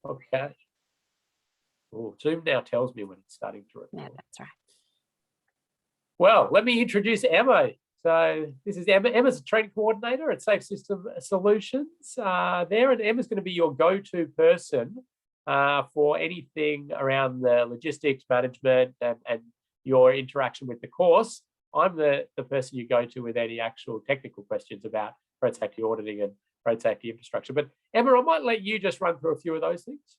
Okay. Oh, Zoom now tells me when it's starting to record. Yeah, that's right. Well, let me introduce Emma. So this is Emma. Emma's a training coordinator at Safe System Solutions there, and Emma's going to be your go-to person for anything around the logistics management and your interaction with the course. I'm the person you go to with any actual technical questions about road safety auditing and road safety infrastructure. But Emma, I might let you just run through a few of those things.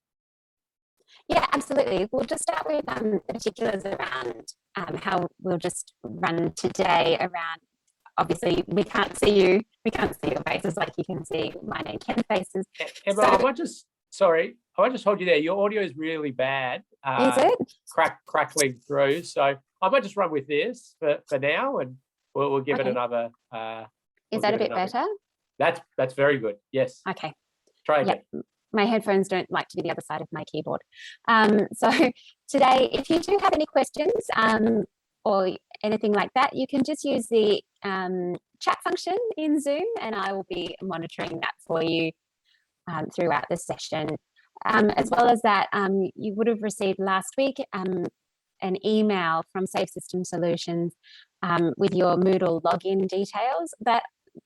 Yeah, absolutely. We'll just start with the particulars around how we'll just run today around. Obviously, we can't see you. We can't see your faces like you can see mine and Ken's faces. Emma, I might just hold you there. Your audio is really bad. Is it? Crackling through. So I might just run with this for now, and we'll give it another. Is that a bit better? That's very good. Yes. Okay. Try again. Yep. My headphones don't like to be the other side of my keyboard. So today, if you do have any questions or anything like that, you can just use the chat function in Zoom, and I will be monitoring that for you throughout the session. As well as that, you would have received last week an email from Safe System Solutions with your Moodle login details. That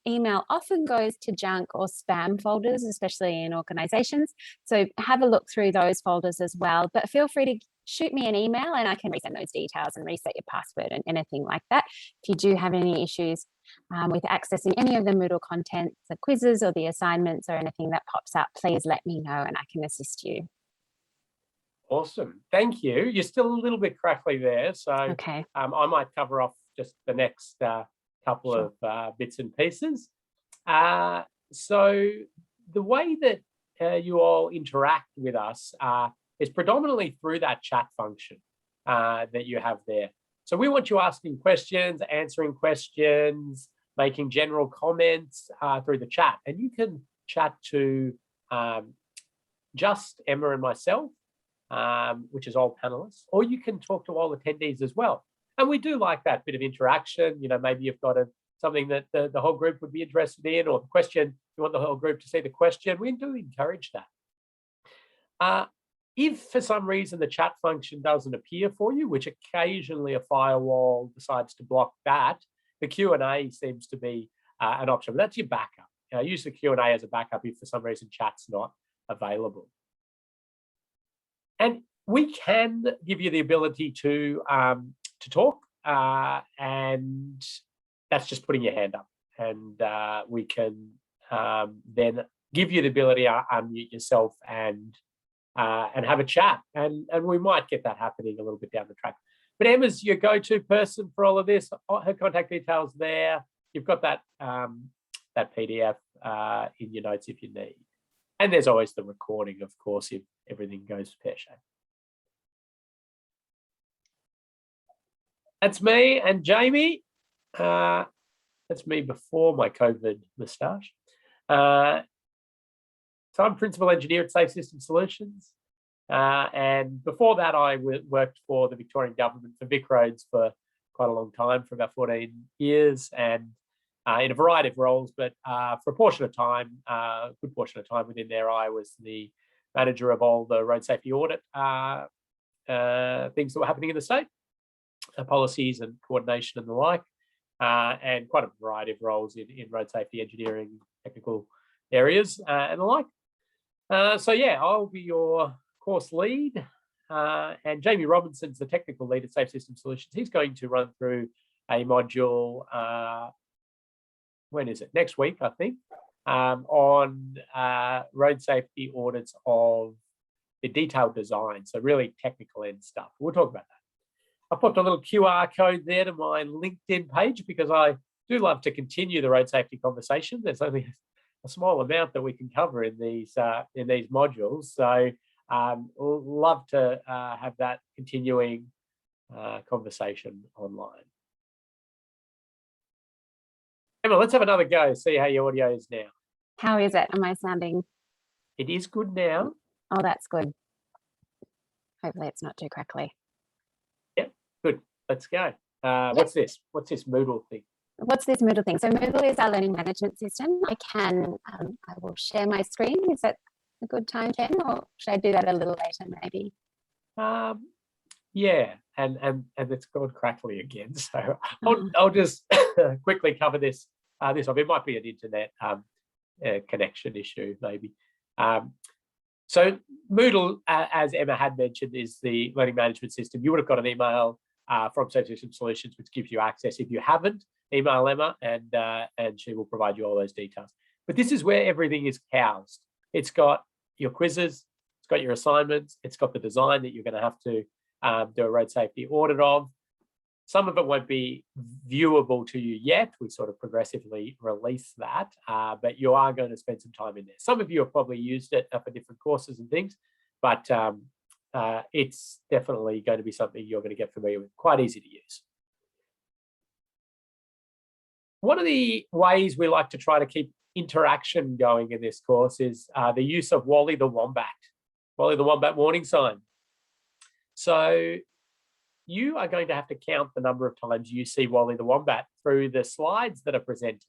email often goes to junk or spam folders, especially in organizations. So have a look through those folders as well. But feel free to shoot me an email and I can resend those details and reset your password and anything like that. If you do have any issues with accessing any of the Moodle content, the quizzes or the assignments or anything that pops up, please let me know and I can assist you. Awesome. Thank you. You're still a little bit crackly there. So okay. I might cover off just the next couple of bits and pieces. So the way that you all interact with us is predominantly through that chat function that you have there. So we want you asking questions, answering questions, making general comments through the chat. And you can chat to just Emma and myself, which is all panelists, or you can talk to all attendees as well. And we do like that bit of interaction. You know, maybe you've got something that the whole group would be interested in, or the question, you want the whole group to see the question. We do encourage that. If for some reason the chat function doesn't appear for you, which occasionally a firewall decides to block that, the Q&A seems to be an option. But that's your backup. Use the Q&A as a backup if for some reason chat's not available. And we can give you the ability to talk, and that's just putting your hand up, and we can then give you the ability to unmute yourself and have a chat, and we might get that happening a little bit down the track. But Emma's your go-to person for all of this. Her contact details there. You've got that that PDF in your notes if you need, and there's always the recording, of course, if everything goes pear-shaped. That's me and Jamie. That's me before my COVID moustache. So I'm Principal Engineer at Safe System Solutions. And before that, I worked for the Victorian Government for Vic Roads for quite a long time, for about 14 years, and in a variety of roles. But for a portion of time, a good portion of time within there, I was the manager of all the road safety audit things that were happening in the state. Policies and coordination and the like, and quite a variety of roles in road safety engineering, technical areas and the like. So yeah, I'll be your course lead, and Jamie Robinson's the technical lead at Safe System Solutions. He's going to run through a module, when is it? Next week, I think, on road safety audits of the detailed design, so really technical end stuff. We'll talk about that. I put a little QR code there to my LinkedIn page because I do love to continue the road safety conversation. There's only a small amount that we can cover in these modules, so love to have that continuing conversation online. Emma, let's have another go. See how your audio is now. How is it? Am I sounding? It is good now. Oh, that's good. Hopefully, it's not too crackly. Good. Let's go. What's this? What's this Moodle thing? What's this Moodle thing? So Moodle is our learning management system. I will share my screen. Is that a good time, Ken, or should I do that a little later maybe? Yeah, and it's gone crackly again. So I'll just quickly cover this. This off. It might be an internet connection issue, maybe. So Moodle, as Emma had mentioned, is the learning management system. You would have got an email from Safe System Solutions, which gives you access. If you haven't, email Emma, and she will provide you all those details. But this is where everything is housed. It's got your quizzes, it's got your assignments, it's got the design that you're going to have to do a road safety audit of. Some of it won't be viewable to you yet. We sort of progressively release that, but you are going to spend some time in there. Some of you have probably used it for different courses and things, but it's definitely going to be something you're going to get familiar with. Quite easy to use. One of the ways we like to try to keep interaction going in this course is the use of Wally the Wombat warning sign. So you are going to have to count the number of times you see Wally the Wombat through the slides that are presented.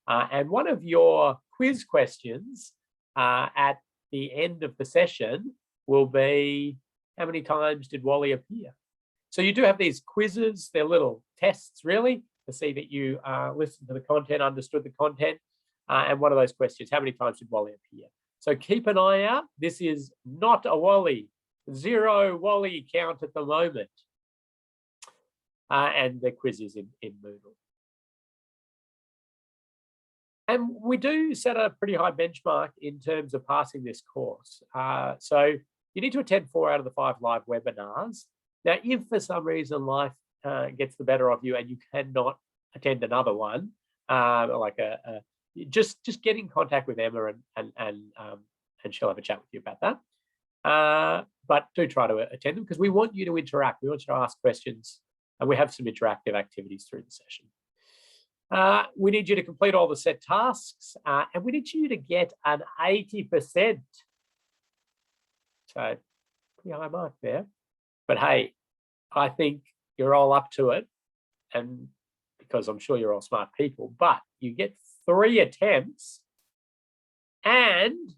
And one of your quiz questions at the end of the session will be, how many times did Wally appear? So you do have these quizzes. They're little tests, really, to see that you listened to the content, understood the content. And one of those questions, how many times did Wally appear? So keep an eye out. This is not a Wally. 0 Wally count at the moment. And the quiz is in Moodle. And we do set a pretty high benchmark in terms of passing this course. So you need to attend 4 out of the 5 live webinars. Now, if for some reason life gets the better of you and you cannot attend another one, just get in contact with Emma and she'll have a chat with you about that. But do try to attend them because we want you to interact. We want you to ask questions. And we have some interactive activities through the session. We need you to complete all the set tasks, and we need you to get an 80%. So, pretty high mark there. But hey, I think you're all up to it, and because I'm sure you're all smart people, but you get 3 attempts, and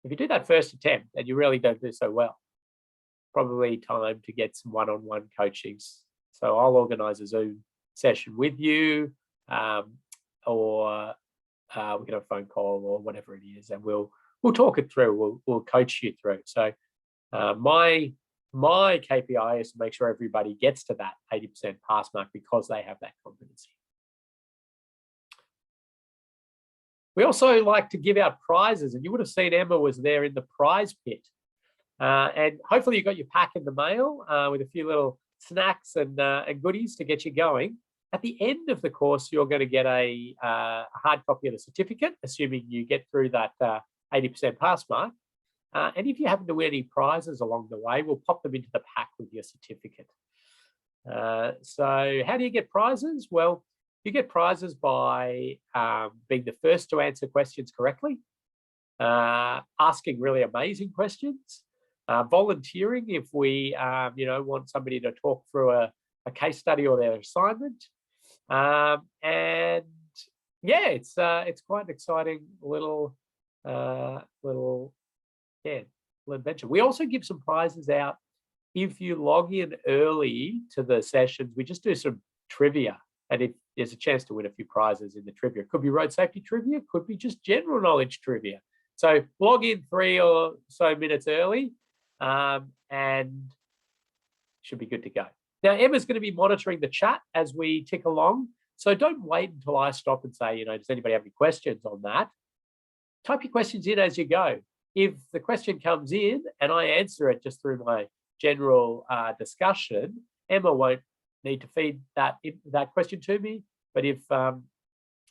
if you do that first attempt and you really don't do so well, probably time to get some one-on-one coachings. So I'll organise a Zoom session with you, or we can have a phone call or whatever it is, and we'll talk it through. We'll coach you through. So my KPI is to make sure everybody gets to that 80% pass mark because they have that competency. We also like to give out prizes, and you would have seen Emma was there in the prize pit. And hopefully you got your pack in the mail with a few little snacks and goodies to get you going. At the end of the course, you're going to get a hard copy of the certificate, assuming you get through that 80% pass mark. And if you happen to win any prizes along the way, we'll pop them into the pack with your certificate. So how do you get prizes? Well, you get prizes by being the first to answer questions correctly, asking really amazing questions, volunteering if we want somebody to talk through a case study or their assignment, and yeah, it's quite an exciting little adventure. We also give some prizes out if you log in early to the sessions. We just do some trivia, and if there's a chance to win a few prizes in the trivia. It could be road safety trivia, could be just general knowledge trivia. So log in 3 or so minutes early, and should be good to go. Now, Emma's going to be monitoring the chat as we tick along. So don't wait until I stop and say, does anybody have any questions on that? Type your questions in as you go. If the question comes in and I answer it just through my general discussion, Emma won't need to feed that question to me. But if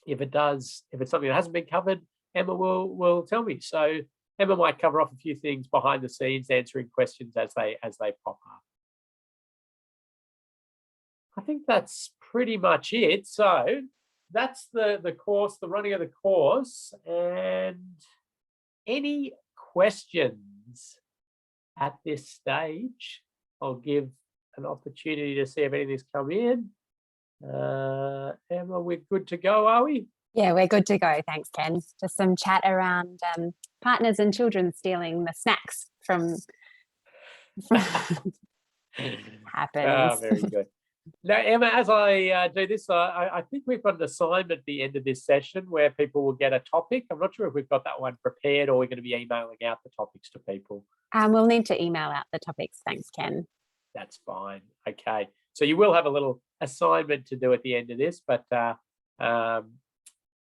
it's something that hasn't been covered, Emma will tell me. So Emma might cover off a few things behind the scenes, answering questions as they pop up. I think that's pretty much it. So that's the course, the running of the course. And any questions at this stage? I'll give an opportunity to see if anything's come in. Emma, we're good to go, are we? Yeah, we're good to go. Thanks, Ken. Just some chat around partners and children stealing the snacks from happens. Very good. Now, Emma, as I do this, I think we've got an assignment at the end of this session where people will get a topic. I'm not sure if we've got that one prepared or we're going to be emailing out the topics to people. We'll need to email out the topics. Thanks, Ken. That's fine. Okay. So you will have a little assignment to do at the end of this, but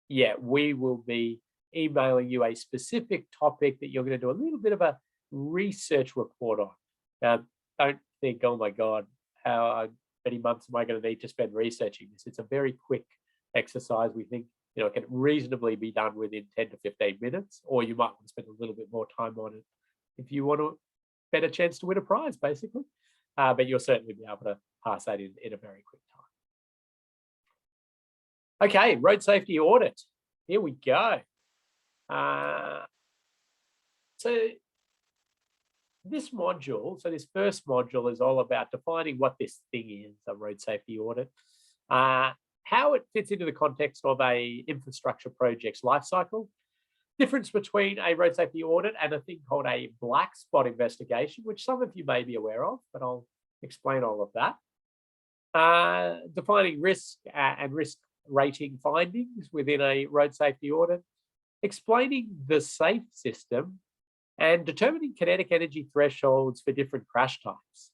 yeah, we will be emailing you a specific topic that you're going to do a little bit of a research report on. Don't think, oh my God, how many months am I going to need to spend researching this? It's a very quick exercise. We think, it can reasonably be done within 10 to 15 minutes, or you might want to spend a little bit more time on it if you want a better chance to win a prize, basically. But you'll certainly be able to pass that in a very quick time. Okay, road safety audit. Here we go. So this first module is all about defining what this thing is, a road safety audit, how it fits into the context of a infrastructure project's lifecycle, difference between a road safety audit and a thing called a black spot investigation, which some of you may be aware of, but I'll explain all of that. Defining risk and risk rating findings within a road safety audit, explaining the SAFE system, and determining kinetic energy thresholds for different crash types.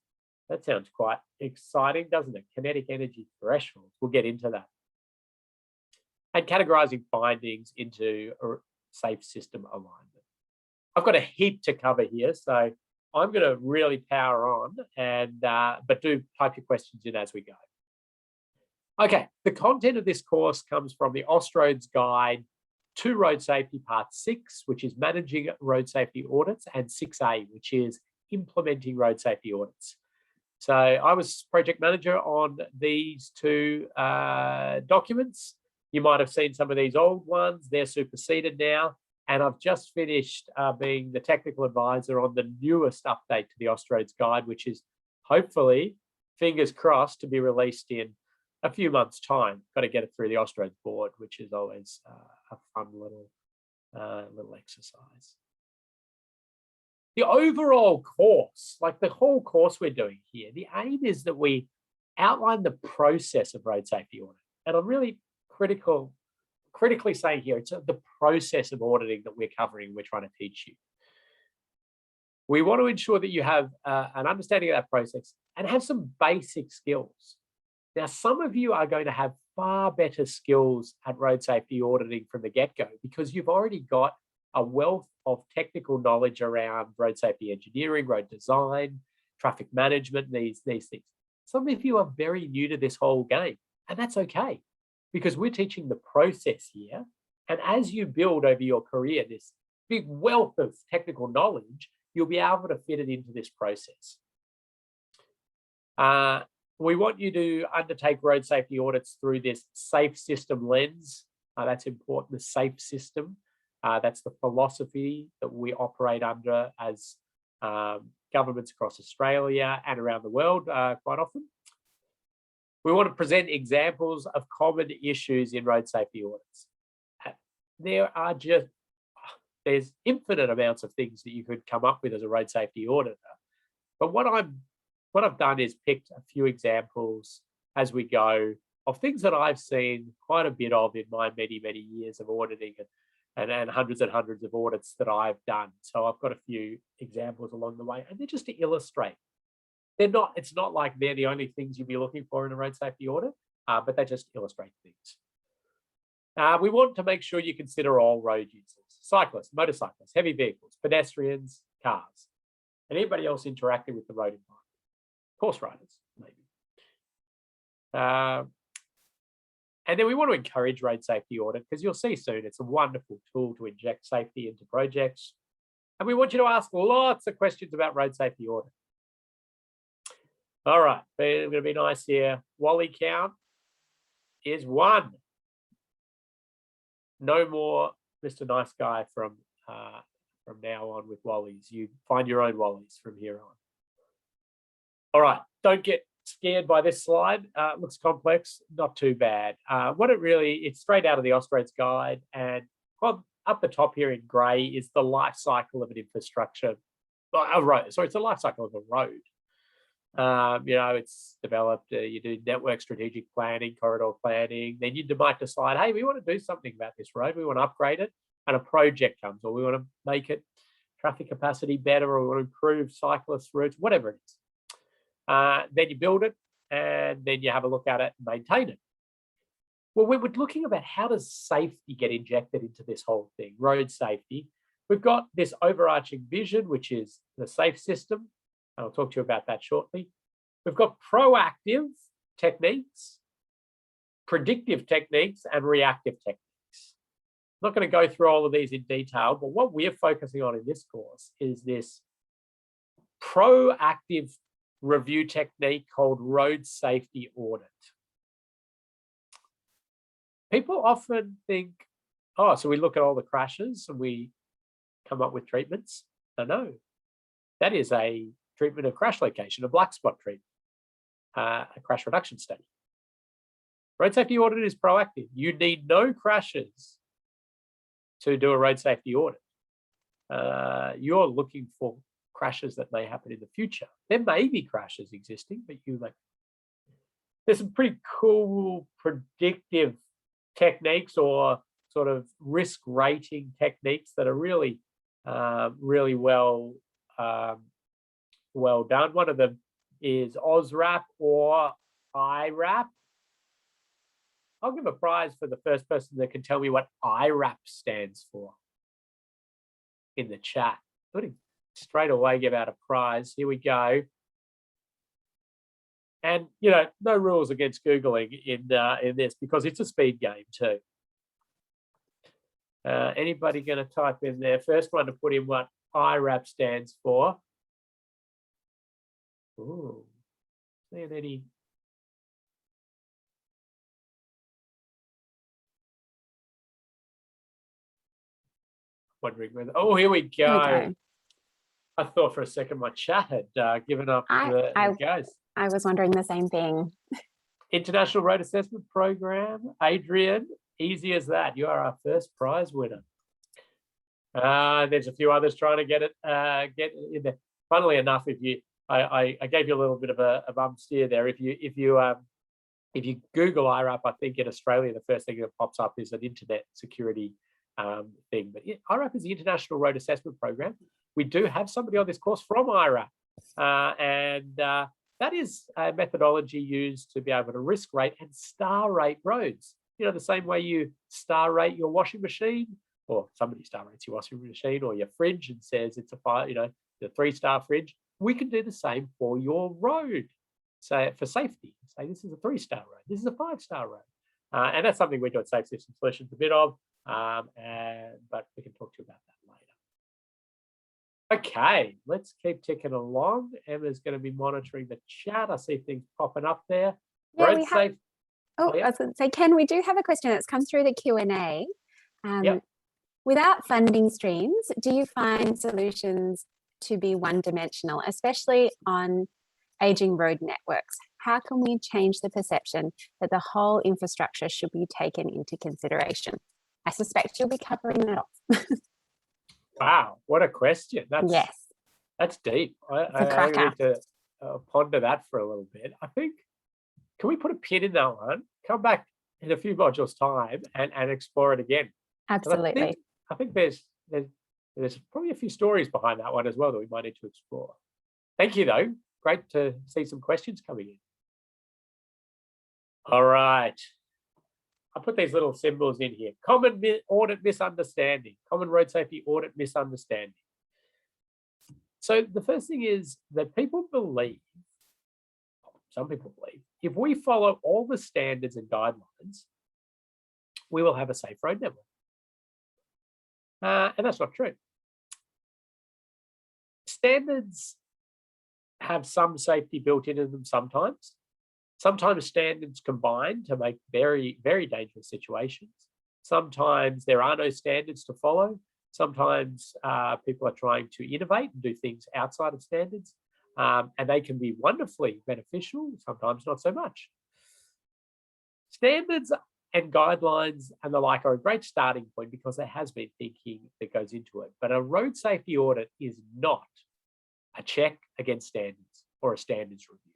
That sounds quite exciting, doesn't it? Kinetic energy thresholds. We'll get into that. And categorizing findings into a SAFE system alignment. I've got a heap to cover here, so I'm going to really power on, but do type your questions in as we go. Okay, the content of this course comes from the Austroads Guide to Road Safety Part 6, which is Managing Road Safety Audits, and 6A, which is Implementing Road Safety Audits. So I was project manager on these two documents. You might have seen some of these old ones. They're superseded now. And I've just finished being the technical advisor on the newest update to the Austroads Guide, which is hopefully, fingers crossed, to be released in a few months' time. Got to get it through the Austroads board, which is always a fun little exercise. The overall course, like the whole course we're doing here, the aim is that we outline the process of road safety audit. And I'm really critically saying here, it's the process of auditing that we're covering, we're trying to teach you. We want to ensure that you have an understanding of that process and have some basic skills. Now, some of you are going to have far better skills at road safety auditing from the get-go because you've already got a wealth of technical knowledge around road safety engineering, road design, traffic management, these things. Some of you are very new to this whole game, and that's okay because we're teaching the process here. And as you build over your career this big wealth of technical knowledge, you'll be able to fit it into this process. We want you to undertake road safety audits through this SAFE system lens. That's important, the SAFE system. That's the philosophy that we operate under as governments across Australia and around the world quite often. We want to present examples of common issues in road safety audits. There's infinite amounts of things that you could come up with as a road safety auditor. But what I've done is picked a few examples as we go of things that I've seen quite a bit of in my many, many years of auditing and hundreds and hundreds of audits that I've done. So I've got a few examples along the way, and they're just to illustrate. It's not like they're the only things you'll be looking for in a road safety audit, but they just illustrate things. We want to make sure you consider all road users, cyclists, motorcyclists, heavy vehicles, pedestrians, cars, and anybody else interacting with the road environment. Horse riders, maybe. And then we want to encourage road safety audit because you'll see soon it's a wonderful tool to inject safety into projects. And we want you to ask lots of questions about road safety audit. All right, we're going to be nice here. Wally count is 1. No more Mr. Nice Guy from now on with Wallies. You find your own Wallies from here on. All right, don't get scared by this slide. It looks complex, not too bad. It's straight out of the Austra's guide, and up the top here in grey is the life cycle of an infrastructure, a road. Sorry, it's the life cycle of a road. It's developed, you do network strategic planning, corridor planning, then you might decide, hey, we want to do something about this road, we want to upgrade it, and a project comes, or we want to make it traffic capacity better, or we want to improve cyclist routes, whatever it is. Then you build it, and then you have a look at it and maintain it. Well, we're looking about how does safety get injected into this whole thing, road safety. We've got this overarching vision, which is the safe system. I'll talk to you about that shortly. We've got proactive techniques, predictive techniques, and reactive techniques. I'm not going to go through all of these in detail, but what we're focusing on in this course is this proactive review technique called road safety audit. People often think, oh, so we look at all the crashes and we come up with treatments. No, that is a treatment of crash location, a black spot treatment, a crash reduction study. Road safety audit is proactive. You need no crashes to do a road safety audit. You're looking for crashes that may happen in the future. There may be crashes existing, but there's some pretty cool predictive techniques or sort of risk rating techniques that are really, really well done. One of them is OSRAP or IRAP. I'll give a prize for the first person that can tell me what IRAP stands for in the chat. Straight away give out a prize. Here we go. And no rules against Googling in this, because it's a speed game too. Anybody going to type in there? First one to put in what IRAP stands for. Ooh, seeing any? Wondering whether. Oh, here we go. I thought for a second my chat had given up the guys. I was wondering the same thing. International Road Assessment Program. Adrian, easy as that. You are our first prize winner. There's a few others trying to get in there. Funnily enough, I gave you a little bit of a bum steer there. If you Google IRAP, I think in Australia the first thing that pops up is an internet security thing. But IRAP is the International Road Assessment Program. We do have somebody on this course from IRAP, and that is a methodology used to be able to risk rate and star rate roads. The same way you star rate your washing machine, or somebody star rates your washing machine, or your fridge and says it's a 3-star fridge. We can do the same for your road. So for safety, say this is a 3-star road, this is a 5-star road, and that's something we do at Safe System Solutions a bit of, but we can talk to you about that later. Okay, let's keep ticking along. Emma's going to be monitoring the chat. I see things popping up there. Yeah, I was going to say, Ken, we do have a question that's come through the Q&A. Yep. Without funding streams, do you find solutions to be one-dimensional, especially on aging road networks? How can we change the perception that the whole infrastructure should be taken into consideration? I suspect you'll be covering that off. Wow, what a question. That's deep. I need to ponder that for a little bit. I think, can we put a pin in that one, come back in a few modules time and explore it again? Absolutely. I think there's probably a few stories behind that one as well that we might need to explore. Thank you though. Great to see some questions coming in. All right. I put these little symbols in here. Common audit misunderstanding, common road safety audit misunderstanding. So the first thing is that some people believe, if we follow all the standards and guidelines, we will have a safe road network. And that's not true. Standards have some safety built into them sometimes. Sometimes standards combine to make very, very dangerous situations. Sometimes there are no standards to follow. Sometimes people are trying to innovate and do things outside of standards. and they can be wonderfully beneficial, sometimes not so much. Standards and guidelines and the like are a great starting point because there has been thinking that goes into it. But a road safety audit is not a check against standards or a standards review,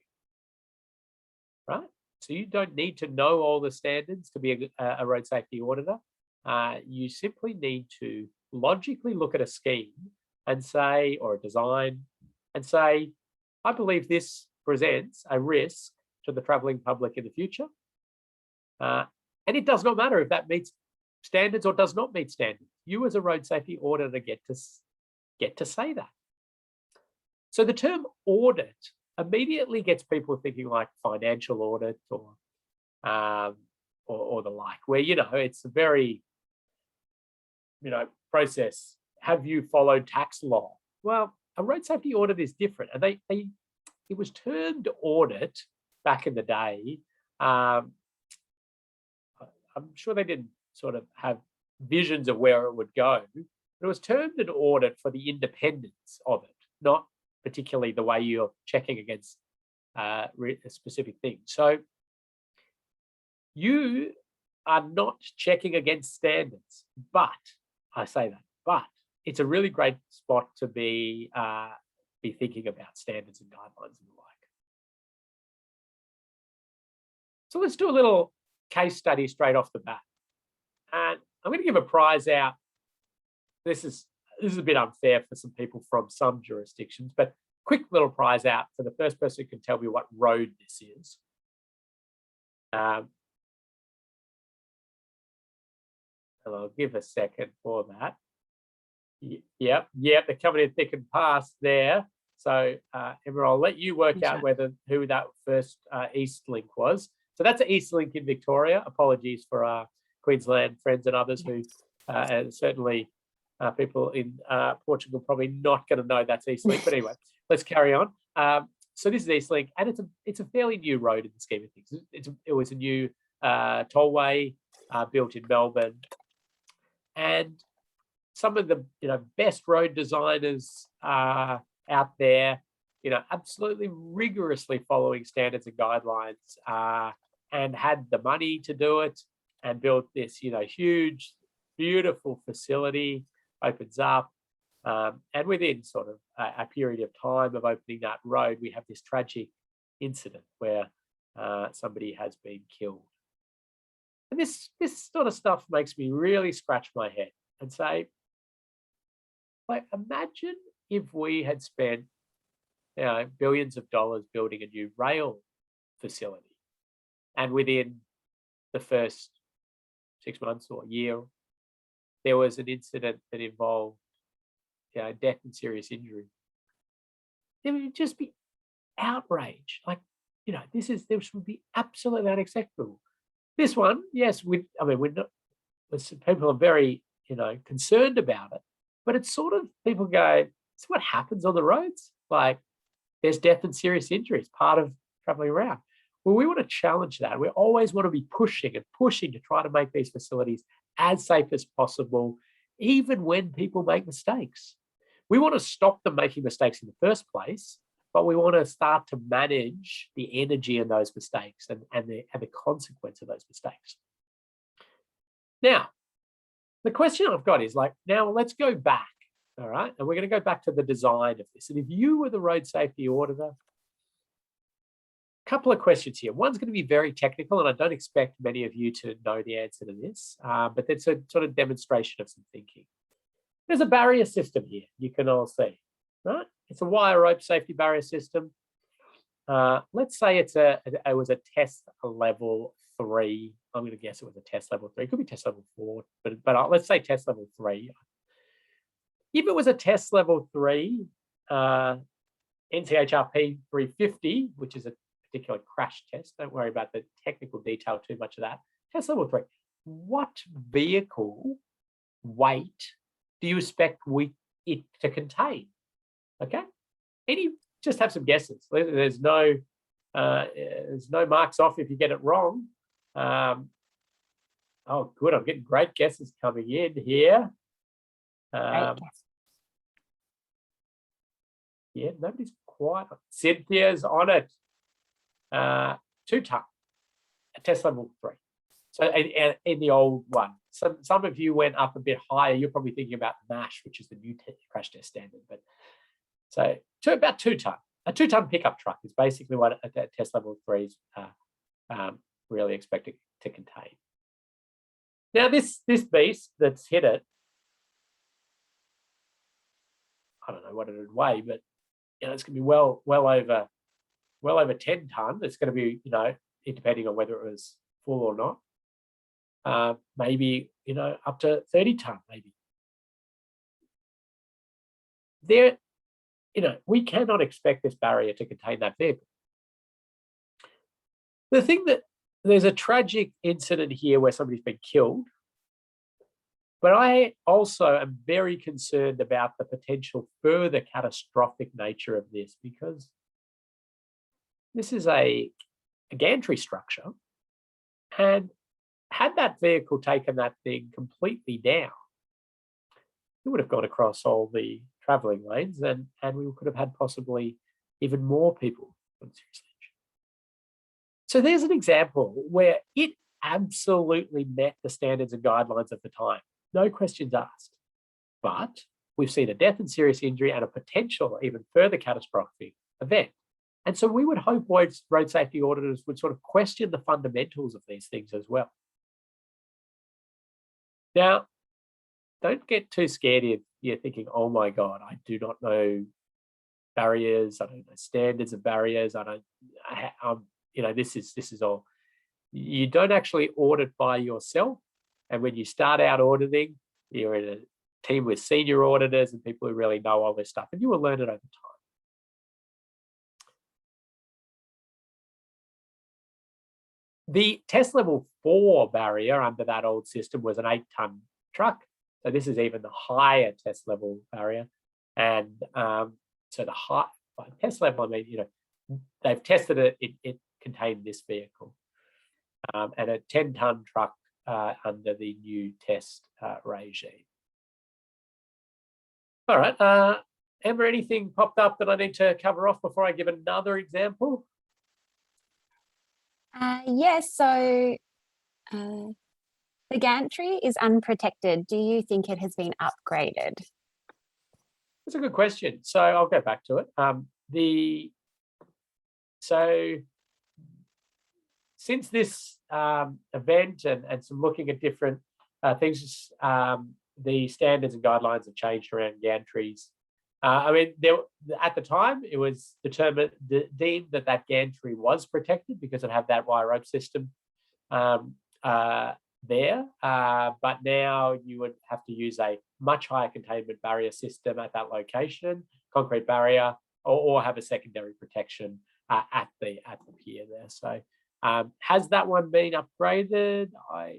right? So you don't need to know all the standards to be a road safety auditor. You simply need to logically look at a scheme and say, or a design, and say, I believe this presents a risk to the travelling public in the future. And it does not matter if that meets standards or does not meet standards. You as a road safety auditor get to say that. So the term audit immediately gets people thinking like financial audit or the like, where, it's a very, process. Have you followed tax law? Well, a road safety audit is different. And it was termed audit back in the day. I'm sure they didn't sort of have visions of where it would go, but it was termed an audit for the independence of it, not particularly the way you're checking against a specific thing. So you are not checking against standards, but it's a really great spot to be thinking about standards and guidelines and the like. So let's do a little case study straight off the bat. And I'm going to give a prize out. This is a bit unfair for some people from some jurisdictions, but quick little prize out for the first person who can tell me what road this is. And I'll give a second for that. Yep, they're coming in thick and fast there. So Emma, I'll let you work out who that first Eastlink was. So that's an Eastlink in Victoria. Apologies for our Queensland friends and others who, and certainly people in Portugal probably not going to know that's Eastlink. But anyway, let's carry on. So this is Eastlink, and it's a fairly new road in the scheme of things. It was a new tollway built in Melbourne, and some of the best road designers out there, absolutely rigorously following standards and guidelines, and had the money to do it, and built this huge, beautiful facility, opens up, and within sort of a period of time of opening that road, we have this tragic incident where somebody has been killed. And this sort of stuff makes me really scratch my head and say, like, imagine if we had spent billions of dollars building a new rail facility, and within the first 6 months or a year, there was an incident that involved death and serious injury. There would just be outrage. Like, this would be absolutely unacceptable. This one, yes, we're not. People are very, concerned about it, but it's sort of, people go, it's what happens on the roads. Like, there's death and serious injuries, part of traveling around. Well, we want to challenge that. We always want to be pushing to try to make these facilities as safe as possible, even when people make mistakes. We want to stop them making mistakes in the first place, but we want to start to manage the energy in those mistakes and the consequence of those mistakes. Now, the question I've got is now let's go back, all right? And we're going to go back to the design of this. And if you were the road safety auditor, couple of questions here. One's going to be very technical, and I don't expect many of you to know the answer to this, but it's a sort of demonstration of some thinking. There's a barrier system here, you can all see, right? It's a wire rope safety barrier system. Let's say it was a test level 3. I'm going to guess it was a test level 3. It could be test level 4, but let's say test level 3. If it was a test level 3, NCHRP 350, which is a particular crash test, don't worry about the technical detail too much of that. Test level 3, what vehicle weight do you expect it to contain? Okay, just have some guesses. There's no marks off if you get it wrong. Oh, good, I'm getting great guesses coming in here. Yeah, nobody's quite. Cynthia's on it. 2 ton, a test level 3. So in the old one, some of you went up a bit higher. You're probably thinking about MASH, which is the new crash test standard. But so to about 2 ton, a 2 ton pickup truck is basically what a test level 3 is really expected to contain. Now this beast that's hit it, I don't know what it would weigh, but it's going to be well over 10 ton. It's going to be depending on whether it was full or not. Maybe up to 30 ton, maybe. There, we cannot expect this barrier to contain that vehicle. The thing that there's a tragic incident here where somebody's been killed, but I also am very concerned about the potential further catastrophic nature of this, because this is a gantry structure, and had that vehicle taken that thing completely down, it would have gone across all the travelling lanes, and we could have had possibly even more people on seriously injured. So there's an example where it absolutely met the standards and guidelines of the time. No questions asked. But we've seen a death and serious injury and a potential even further catastrophic event. And so we would hope road safety auditors would sort of question the fundamentals of these things as well. Now, don't get too scared if you're thinking, oh my God, I do not know barriers. I don't know standards of barriers. This is all. You don't actually audit by yourself. And when you start out auditing, you're in a team with senior auditors and people who really know all this stuff, and you will learn it over time. The test level 4 barrier under that old system was an 8 ton truck. So this is even the higher test level barrier. And so the high by test level, I mean, they've tested it, it contained this vehicle. And a 10 ton truck under the new test regime. All right, Amber, anything popped up that I need to cover off before I give another example? Yes, so the gantry is unprotected. Do you think it has been upgraded? That's a good question. So I'll go back to it. Since this event and some looking at different things, the standards and guidelines have changed around gantries. At the time, it was deemed that gantry was protected because it had that wire rope system there. But now you would have to use a much higher containment barrier system at that location, concrete barrier, or have a secondary protection at the pier there. So has that one been upgraded? I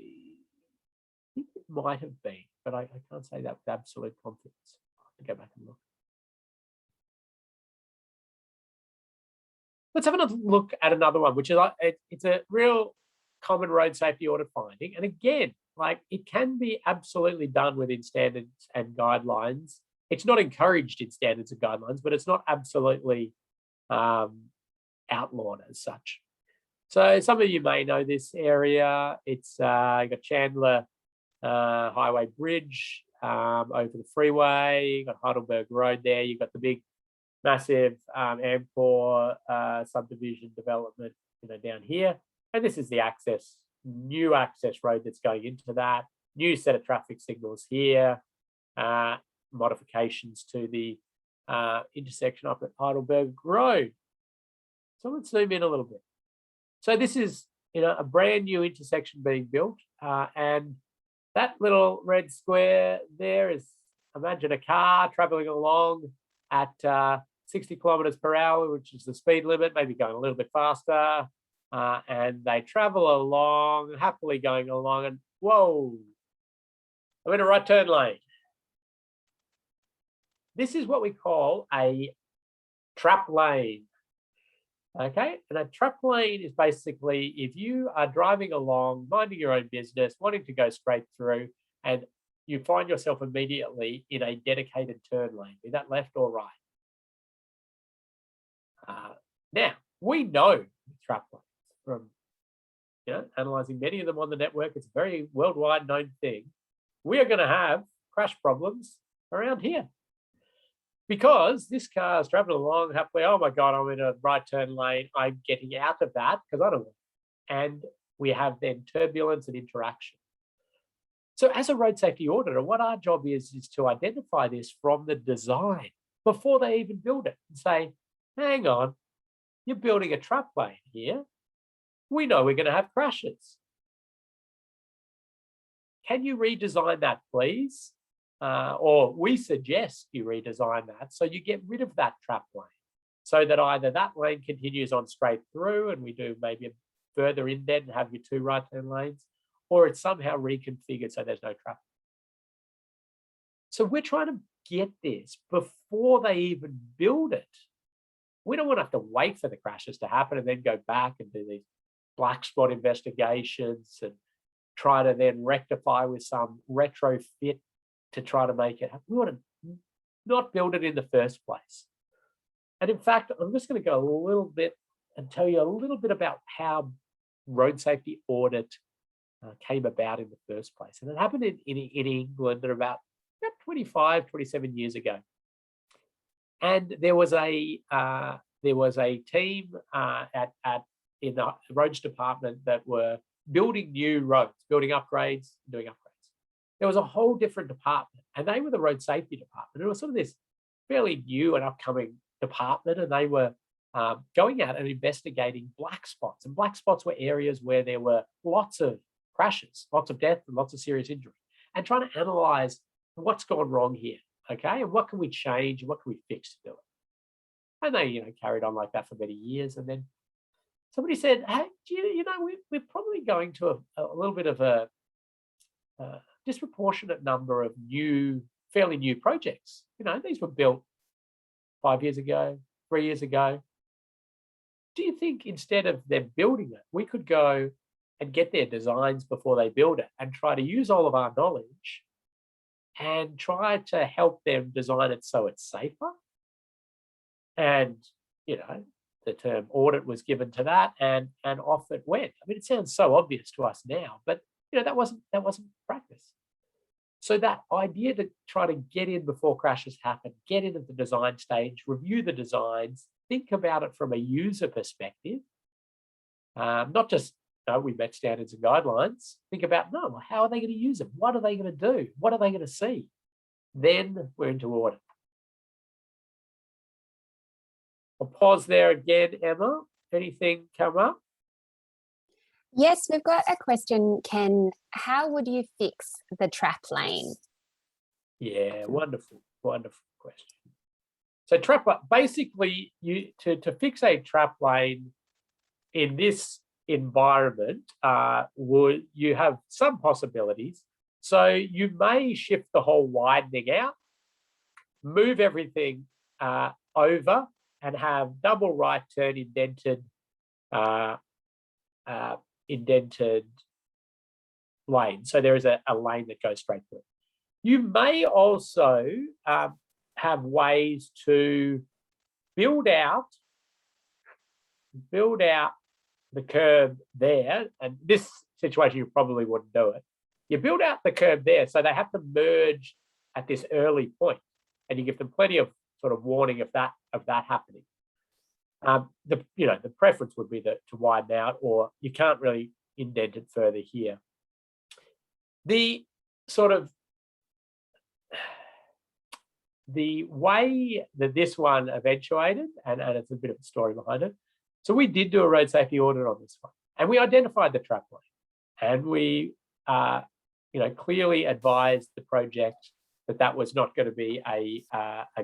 think it might have been, but I can't say that with absolute confidence. I'll have to go back and look. Let's have another look at another one, which is it's a real common road safety audit finding. And again, it can be absolutely done within standards and guidelines. It's not encouraged in standards and guidelines, but it's not absolutely outlawed as such. So some of you may know this area. It's you got Chandler Highway Bridge over the freeway. You got Heidelberg Road there. You've got the big, massive Amcor subdivision development, down here. And this is the new access road that's going into that. New set of traffic signals here. Modifications to the intersection up at Heidelberg Road. So let's zoom in a little bit. So this is, a brand new intersection being built, and that little red square there is, imagine a car traveling along at 60 kilometers per hour, which is the speed limit, maybe going a little bit faster, and they travel along, happily going along, and whoa, I'm in a right turn lane. This is what we call a trap lane. Okay, and a trap lane is basically if you are driving along, minding your own business, wanting to go straight through, and you find yourself immediately in a dedicated turn lane, be that left or right. Now, we know trap lanes from analysing many of them on the network. It's a very worldwide known thing. We are going to have crash problems around here because this car is traveling along halfway. Oh my God, I'm in a right turn lane. I'm getting out of that because I don't want it. And we have then turbulence and interaction. So as a road safety auditor, what our job is to identify this from the design before they even build it and say, hang on, you're building a trap lane here. We know we're going to have crashes. Can you redesign that, please? Or we suggest you redesign that so you get rid of that trap lane so that either that lane continues on straight through and we do maybe a further indent and have your 2 right turn lanes, or it's somehow reconfigured so there's no traffic. So we're trying to get this before they even build it. We don't want to have to wait for the crashes to happen and then go back and do these black spot investigations and try to then rectify with some retrofit to try to make it happen. We want to not build it in the first place. And in fact, I'm just going to go a little bit and tell you a little bit about how road safety audit came about in the first place. And it happened in England at about 25, 27 years ago. And there was a team in the roads department that were building new roads, building upgrades, doing upgrades. There was a whole different department, and they were the road safety department. It was sort of this fairly new and upcoming department, and they were going out and investigating black spots. And black spots were areas where there were lots of crashes, lots of death, and lots of serious injury, and trying to analyze what's gone wrong here, okay, and what can we change and what can we fix to do it. And they, carried on like that for many years, and then somebody said, "Hey, we're probably going to a little bit of a disproportionate number of fairly new projects. These were built 5 years ago, 3 years ago. Do you think instead of them building it, we could go and get their designs before they build it and try to use all of our knowledge and try to help them design it so it's safer?" And, the term audit was given to that, and off it went. I mean, it sounds so obvious to us now, but that wasn't practice. So that idea to try to get in before crashes happen, get in at the design stage, review the designs, think about it from a user perspective, not just we met standards and guidelines. Think about how are they going to use it? What are they going to do? What are they going to see? Then we're into audit. I'll pause there again, Emma. Anything come up? Yes, we've got a question, Ken. How would you fix the trap lane? Yeah, wonderful question. So basically, to fix a trap lane in this environment, you have some possibilities. So you may shift the whole widening out, move everything over, and have double right turn indented lane. So there is a lane that goes straight through. You may also have ways to build out the curb there. And this situation, you probably wouldn't do it. You build out the curb there, so they have to merge at this early point, and you give them plenty of sort of warning of that happening. The preference would be to widen out, or you can't really indent it further here. The way that this one eventuated, and it's a bit of a story behind it. So we did do a road safety audit on this one, and we identified the trap lane, and we clearly advised the project that was not going to be a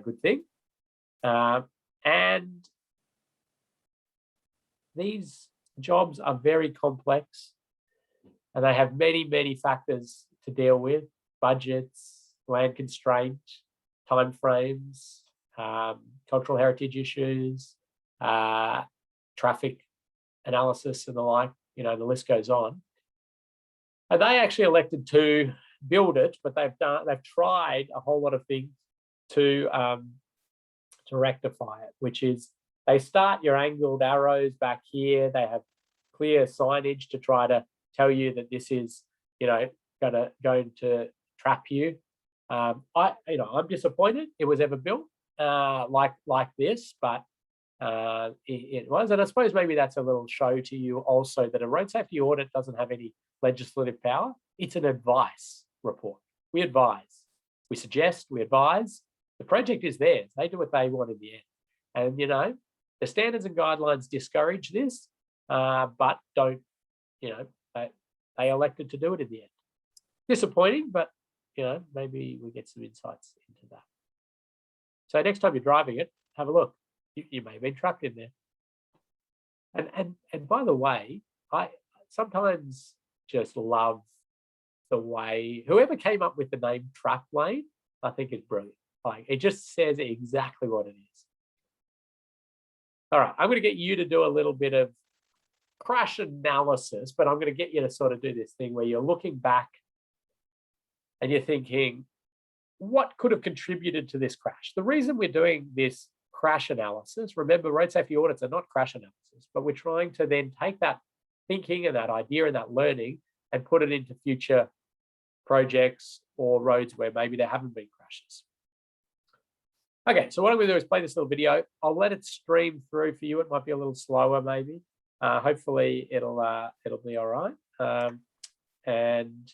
good thing. And these jobs are very complex, and they have many, many factors to deal with: budgets, land constraint, timeframes, cultural heritage issues, traffic analysis, and the like. The list goes on. And they actually elected to build it, but they've tried a whole lot of things to rectify it, which is They start your angled arrows back here. They have clear signage to try to tell you that this is, going to trap you. I'm disappointed it was ever built like this, but it was. And I suppose maybe that's a little show to you also that a road safety audit doesn't have any legislative power. It's an advice report. We advise, we suggest, we advise. The project is theirs. They do what they want in the end. And, the standards and guidelines discourage this, but don't, they elected to do it in the end. Disappointing, but, maybe we get some insights into that. So next time you're driving it, have a look. You may have been trucked in there. And by the way, I sometimes just love the way whoever came up with the name trap lane, I think is brilliant. Like, it just says exactly what it is. All right, I'm going to get you to do a little bit of crash analysis, but I'm going to get you to sort of do this thing where you're looking back and you're thinking, what could have contributed to this crash? The reason we're doing this crash analysis, remember, road safety audits are not crash analysis, but we're trying to then take that thinking and that idea and that learning and put it into future projects or roads where maybe there haven't been crashes. Okay, so what I'm going to do is play this little video. I'll let it stream through for you. It might be a little slower, maybe. Hopefully, it'll be all right. And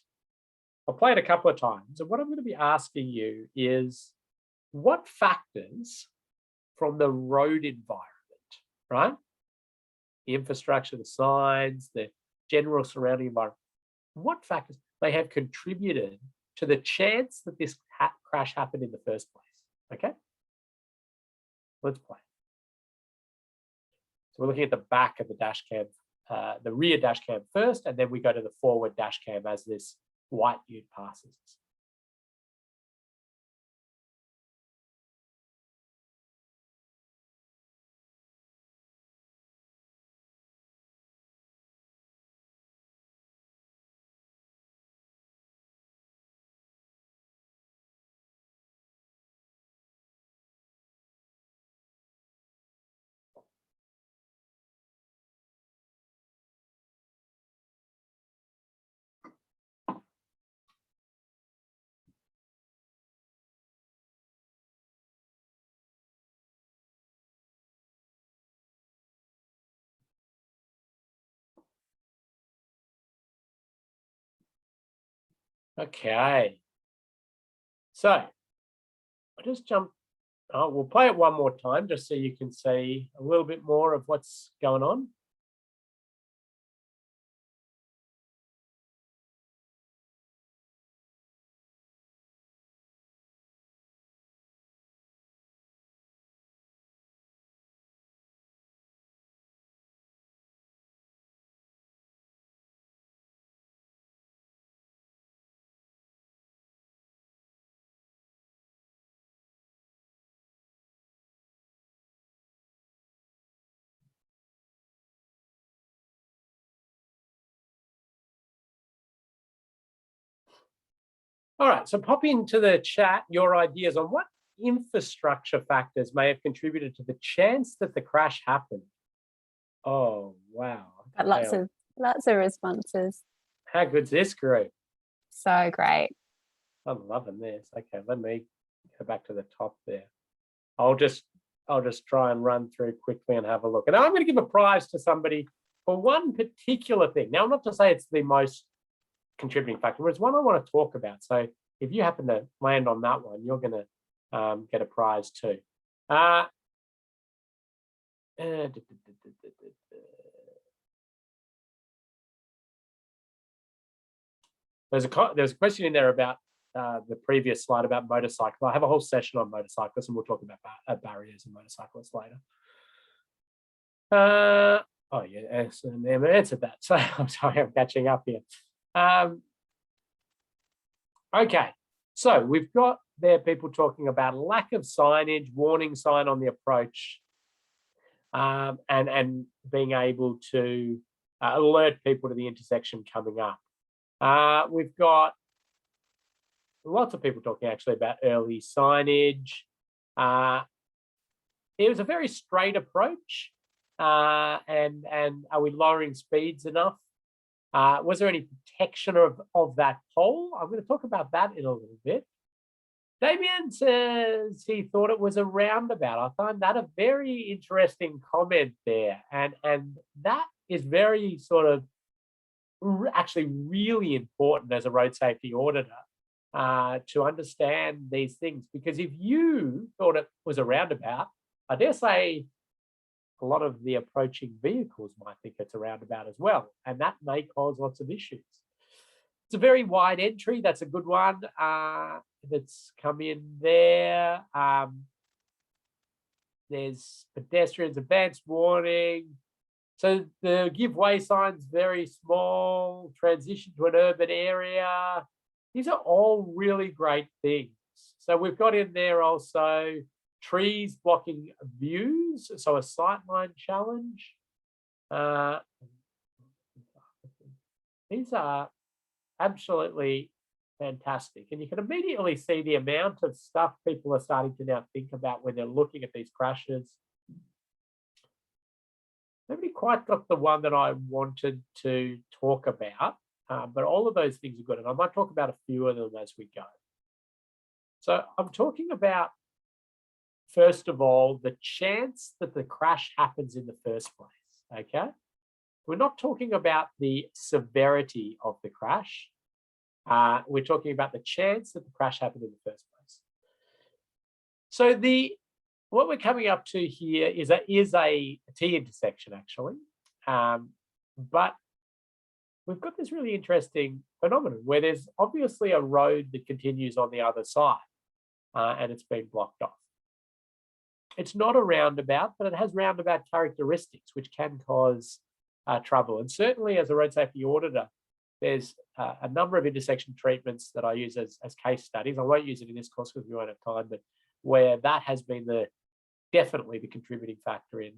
I'll play it a couple of times. And what I'm going to be asking you is, what factors from the road environment, right? The infrastructure, the signs, the general surrounding environment. What factors may have contributed to the chance that this crash happened in the first place? Okay. Let's play. So we're looking at the back of the dash cam, the rear dash cam first, and then we go to the forward dash cam as this white ute passes. Okay. So I'll just jump. We'll play it one more time just so you can see a little bit more of what's going on. All right, so pop into the chat your ideas on what infrastructure factors may have contributed to the chance that the crash happened. Oh, wow. Got lots of responses. How good's this group? So great. I'm loving this. Okay, let me go back to the top there. I'll just try and run through quickly and have a look. And I'm going to give a prize to somebody for one particular thing. Now, not to say it's the most contributing factor, but it's one I want to talk about. So if you happen to land on that one, you're going to get a prize too. There's a question in there about the previous slide about motorcycles. I have a whole session on motorcyclists, and we'll talk about barriers and motorcyclists later. Oh yeah, answered that. So I'm sorry, I'm catching up here. Okay, so we've got there people talking about lack of signage, warning sign on the approach, and being able to alert people to the intersection coming up. We've got lots of people talking actually about early signage. it was a very straight approach. And are we lowering speeds enough? Was there any protection of that pole? I'm going to talk about that in a little bit. Damien says he thought it was a roundabout. I find that a very interesting comment there. And that is very sort of actually really important as a road safety auditor to understand these things. Because if you thought it was a roundabout, I dare say a lot of the approaching vehicles might think it's a roundabout as well. And that may cause lots of issues. It's a very wide entry. That's a good one that's come in there. There's pedestrians, advanced warning. So the give way sign's very small, transition to an urban area. These are all really great things. So we've got in there also trees blocking views, so a sightline challenge. These are absolutely fantastic. And you can immediately see the amount of stuff people are starting to now think about when they're looking at these crashes. Nobody quite got the one that I wanted to talk about, but all of those things are good. And I might talk about a few of them as we go. So I'm talking about, first of all, the chance that the crash happens in the first place, okay? We're not talking about the severity of the crash. We're talking about the chance that the crash happened in the first place. So what we're coming up to here is a T intersection, actually. But we've got this really interesting phenomenon where there's obviously a road that continues on the other side, and it's been blocked off. It's not a roundabout, but it has roundabout characteristics, which can cause trouble. And certainly as a road safety auditor, there's a number of intersection treatments that I use as case studies. I won't use it in this course because we won't have time, but where that has been definitely the contributing factor in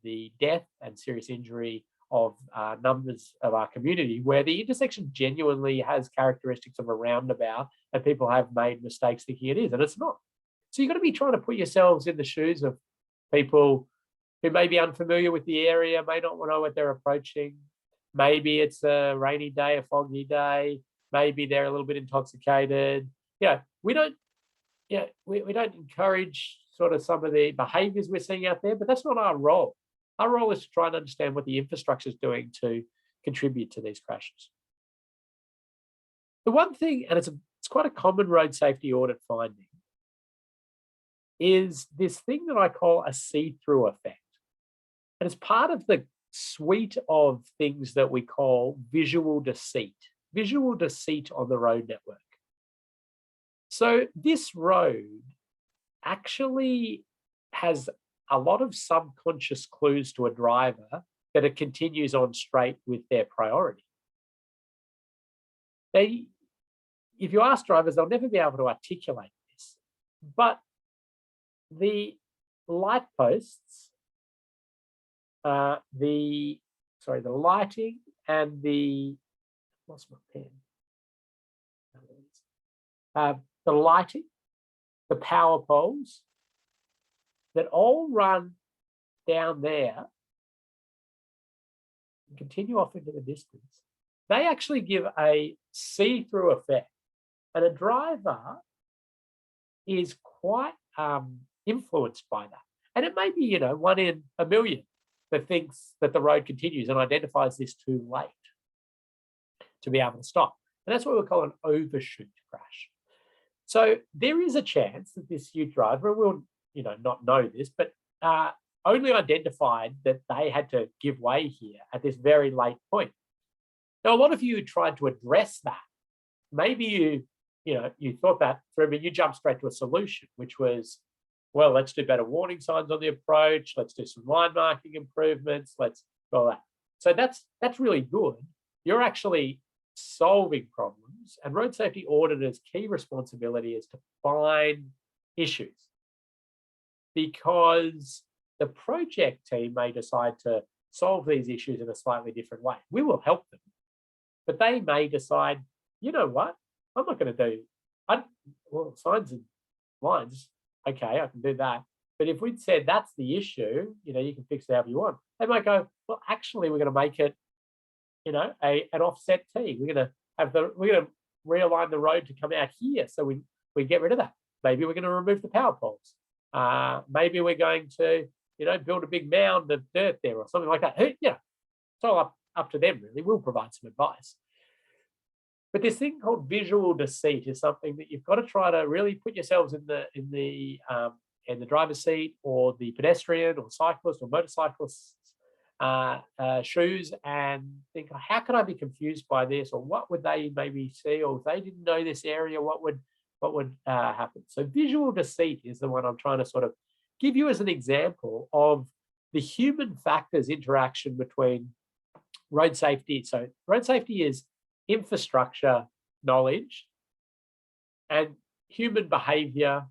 the death and serious injury of numbers of our community, where the intersection genuinely has characteristics of a roundabout and people have made mistakes thinking it is, and it's not. So you've got to be trying to put yourselves in the shoes of people who may be unfamiliar with the area, may not know what they're approaching. Maybe it's a rainy day, a foggy day. Maybe they're a little bit intoxicated. We don't encourage sort of some of the behaviors we're seeing out there, but that's not our role. Our role is to try and understand what the infrastructure is doing to contribute to these crashes. The one thing, and it's quite a common road safety audit finding, is this thing that I call a see-through effect. And it's part of the suite of things that we call visual deceit on the road network. So this road actually has a lot of subconscious clues to a driver that it continues on straight with their priority. If you ask drivers, they'll never be able to articulate this, but the light posts, the lighting and lost my pen. The lighting, the power poles that all run down there and continue off into the distance, they actually give a see-through effect. And a driver is quite influenced by that. And it may be, 1 in a million that thinks that the road continues and identifies this too late to be able to stop. And that's what we call an overshoot crash. So there is a chance that this youth driver will, not know this, but only identified that they had to give way here at this very late point. Now, a lot of you tried to address that. Maybe you thought that through, but you jumped straight to a solution, which was, well, let's do better warning signs on the approach. Let's do some line marking improvements. Let's do all that. So that's really good. You're actually solving problems, and road safety auditors' key responsibility is to find issues, because the project team may decide to solve these issues in a slightly different way. We will help them, but they may decide, you know what, I'm not going to do signs and lines. Okay, I can do that. But if we'd said that's the issue, you can fix it however you want. They might go, well, actually, we're going to make it, an offset T. We're going to realign the road to come out here, so we get rid of that. Maybe we're going to remove the power poles. Maybe we're going to, build a big mound of dirt there or something like that. It's all up to them, really. We'll provide some advice. But this thing called visual deceit is something that you've got to try to really put yourselves in the driver's seat, or the pedestrian or cyclist or motorcyclist's shoes, and think, how could I be confused by this, or what would they maybe see, or if they didn't know this area, what would happen? So visual deceit is the one I'm trying to sort of give you as an example of the human factors interaction between road safety. So road safety is infrastructure knowledge and human behavior,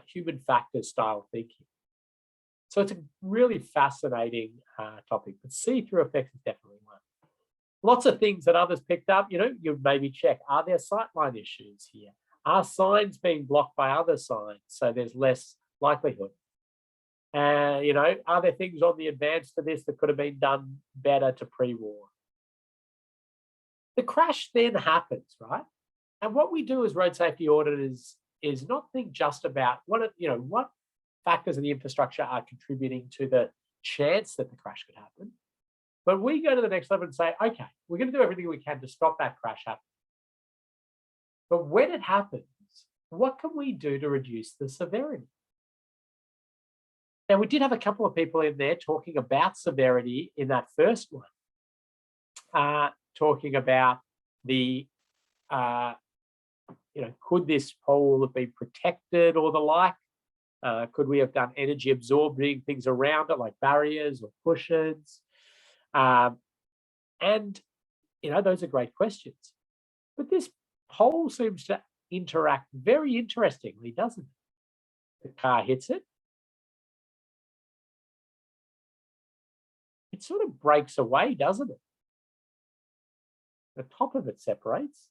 human factors style thinking. So it's a really fascinating topic, but see-through effects is definitely one. Lots of things that others picked up, you maybe check, are there sightline issues here? Are signs being blocked by other signs, so there's less likelihood? Are there things on the advance to this that could have been done better to pre-war? The crash then happens, right? And what we do as road safety auditors is not think just about what factors in the infrastructure are contributing to the chance that the crash could happen, but we go to the next level and say, okay, we're going to do everything we can to stop that crash happening. But when it happens, what can we do to reduce the severity? Now, we did have a couple of people in there talking about severity in that first one, talking about the, could this pole have been protected or the like? Could we have done energy absorbing things around it, like barriers or cushions? And those are great questions. But this pole seems to interact very interestingly, doesn't it? The car hits it. It sort of breaks away, doesn't it? The top of it separates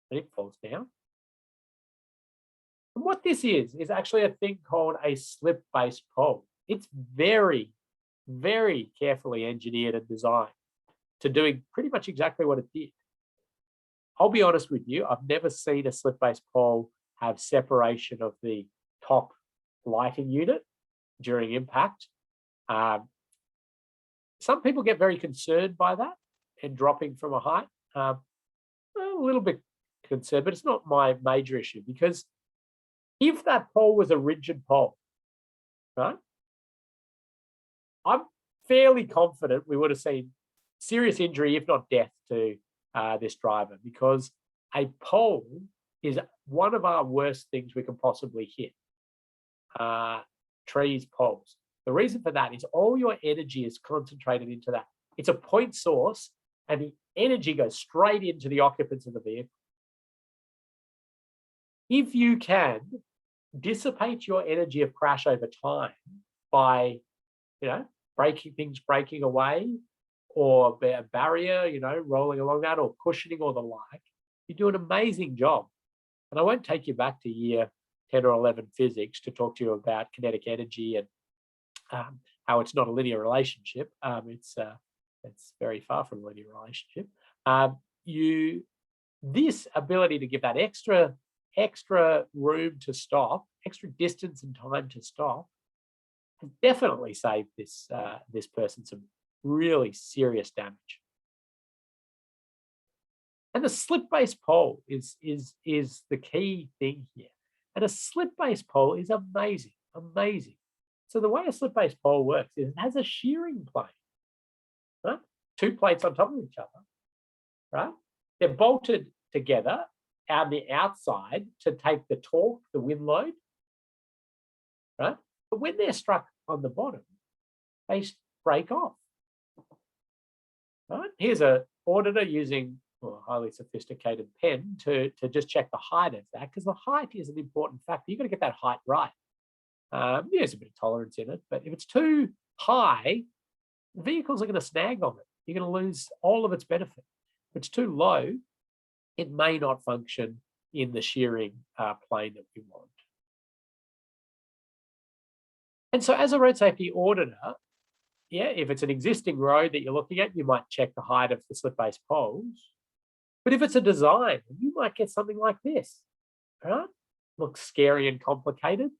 and it falls down. And what this is actually a thing called a slip-based pole. It's very, very carefully engineered and designed to doing pretty much exactly what it did. I'll be honest with you, I've never seen a slip-based pole have separation of the top lighting unit during impact. Some people get very concerned by that and dropping from a height. A little bit concerned, but it's not my major issue, because if that pole was a rigid pole, right, I'm fairly confident we would have seen serious injury, if not death, to this driver, because a pole is one of our worst things we can possibly hit. Trees, poles. The reason for that is all your energy is concentrated into that. It's a point source, and the energy goes straight into the occupants of the vehicle. If you can dissipate your energy of crash over time by, breaking away, or a barrier, rolling along that, or cushioning or the like, you do an amazing job. And I won't take you back to year 10 or 11 physics to talk to you about kinetic energy and how it's not a linear relationship. It's very far from a linear relationship. This ability to give that extra room to stop, extra distance and time to stop, has definitely saved this person some really serious damage. And the slip-based pole is the key thing here. And a slip-based pole is amazing. So the way a slip-based pole works is it has a shearing plane, right? Two plates on top of each other, right? They're bolted together on the outside to take the torque, the wind load, right? But when they're struck on the bottom, they break off, right? Here's an auditor using a highly sophisticated pen to just check the height of that, because the height is an important factor. You've got to get that height right. There's a bit of tolerance in it, but if it's too high, vehicles are going to snag on it. You're going to lose all of its benefit. If it's too low, it may not function in the shearing plane that we want. And so as a road safety auditor, yeah, if it's an existing road that you're looking at, you might check the height of the slip-based poles. But if it's a design, you might get something like this, right? Looks scary and complicated,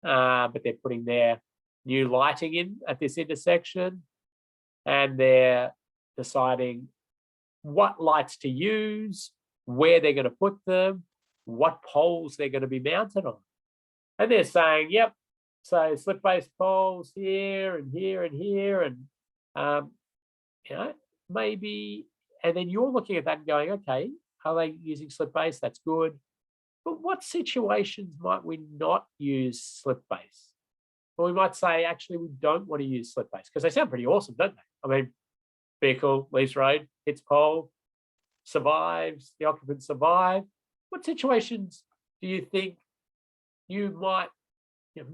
but they're putting their new lighting in at this intersection, and they're deciding what lights to use, where they're going to put them, what poles they're going to be mounted on. And they're saying, yep, so slip-based poles here and here and here, and maybe, and then you're looking at that and going, okay, are they using slip-based? That's good. But what situations might we not use slip-based? Well, we might say, actually, we don't want to use slip-based because they sound pretty awesome, don't they? I mean, vehicle leaves road, hits pole, survives, the occupants survive. What situations do you think you might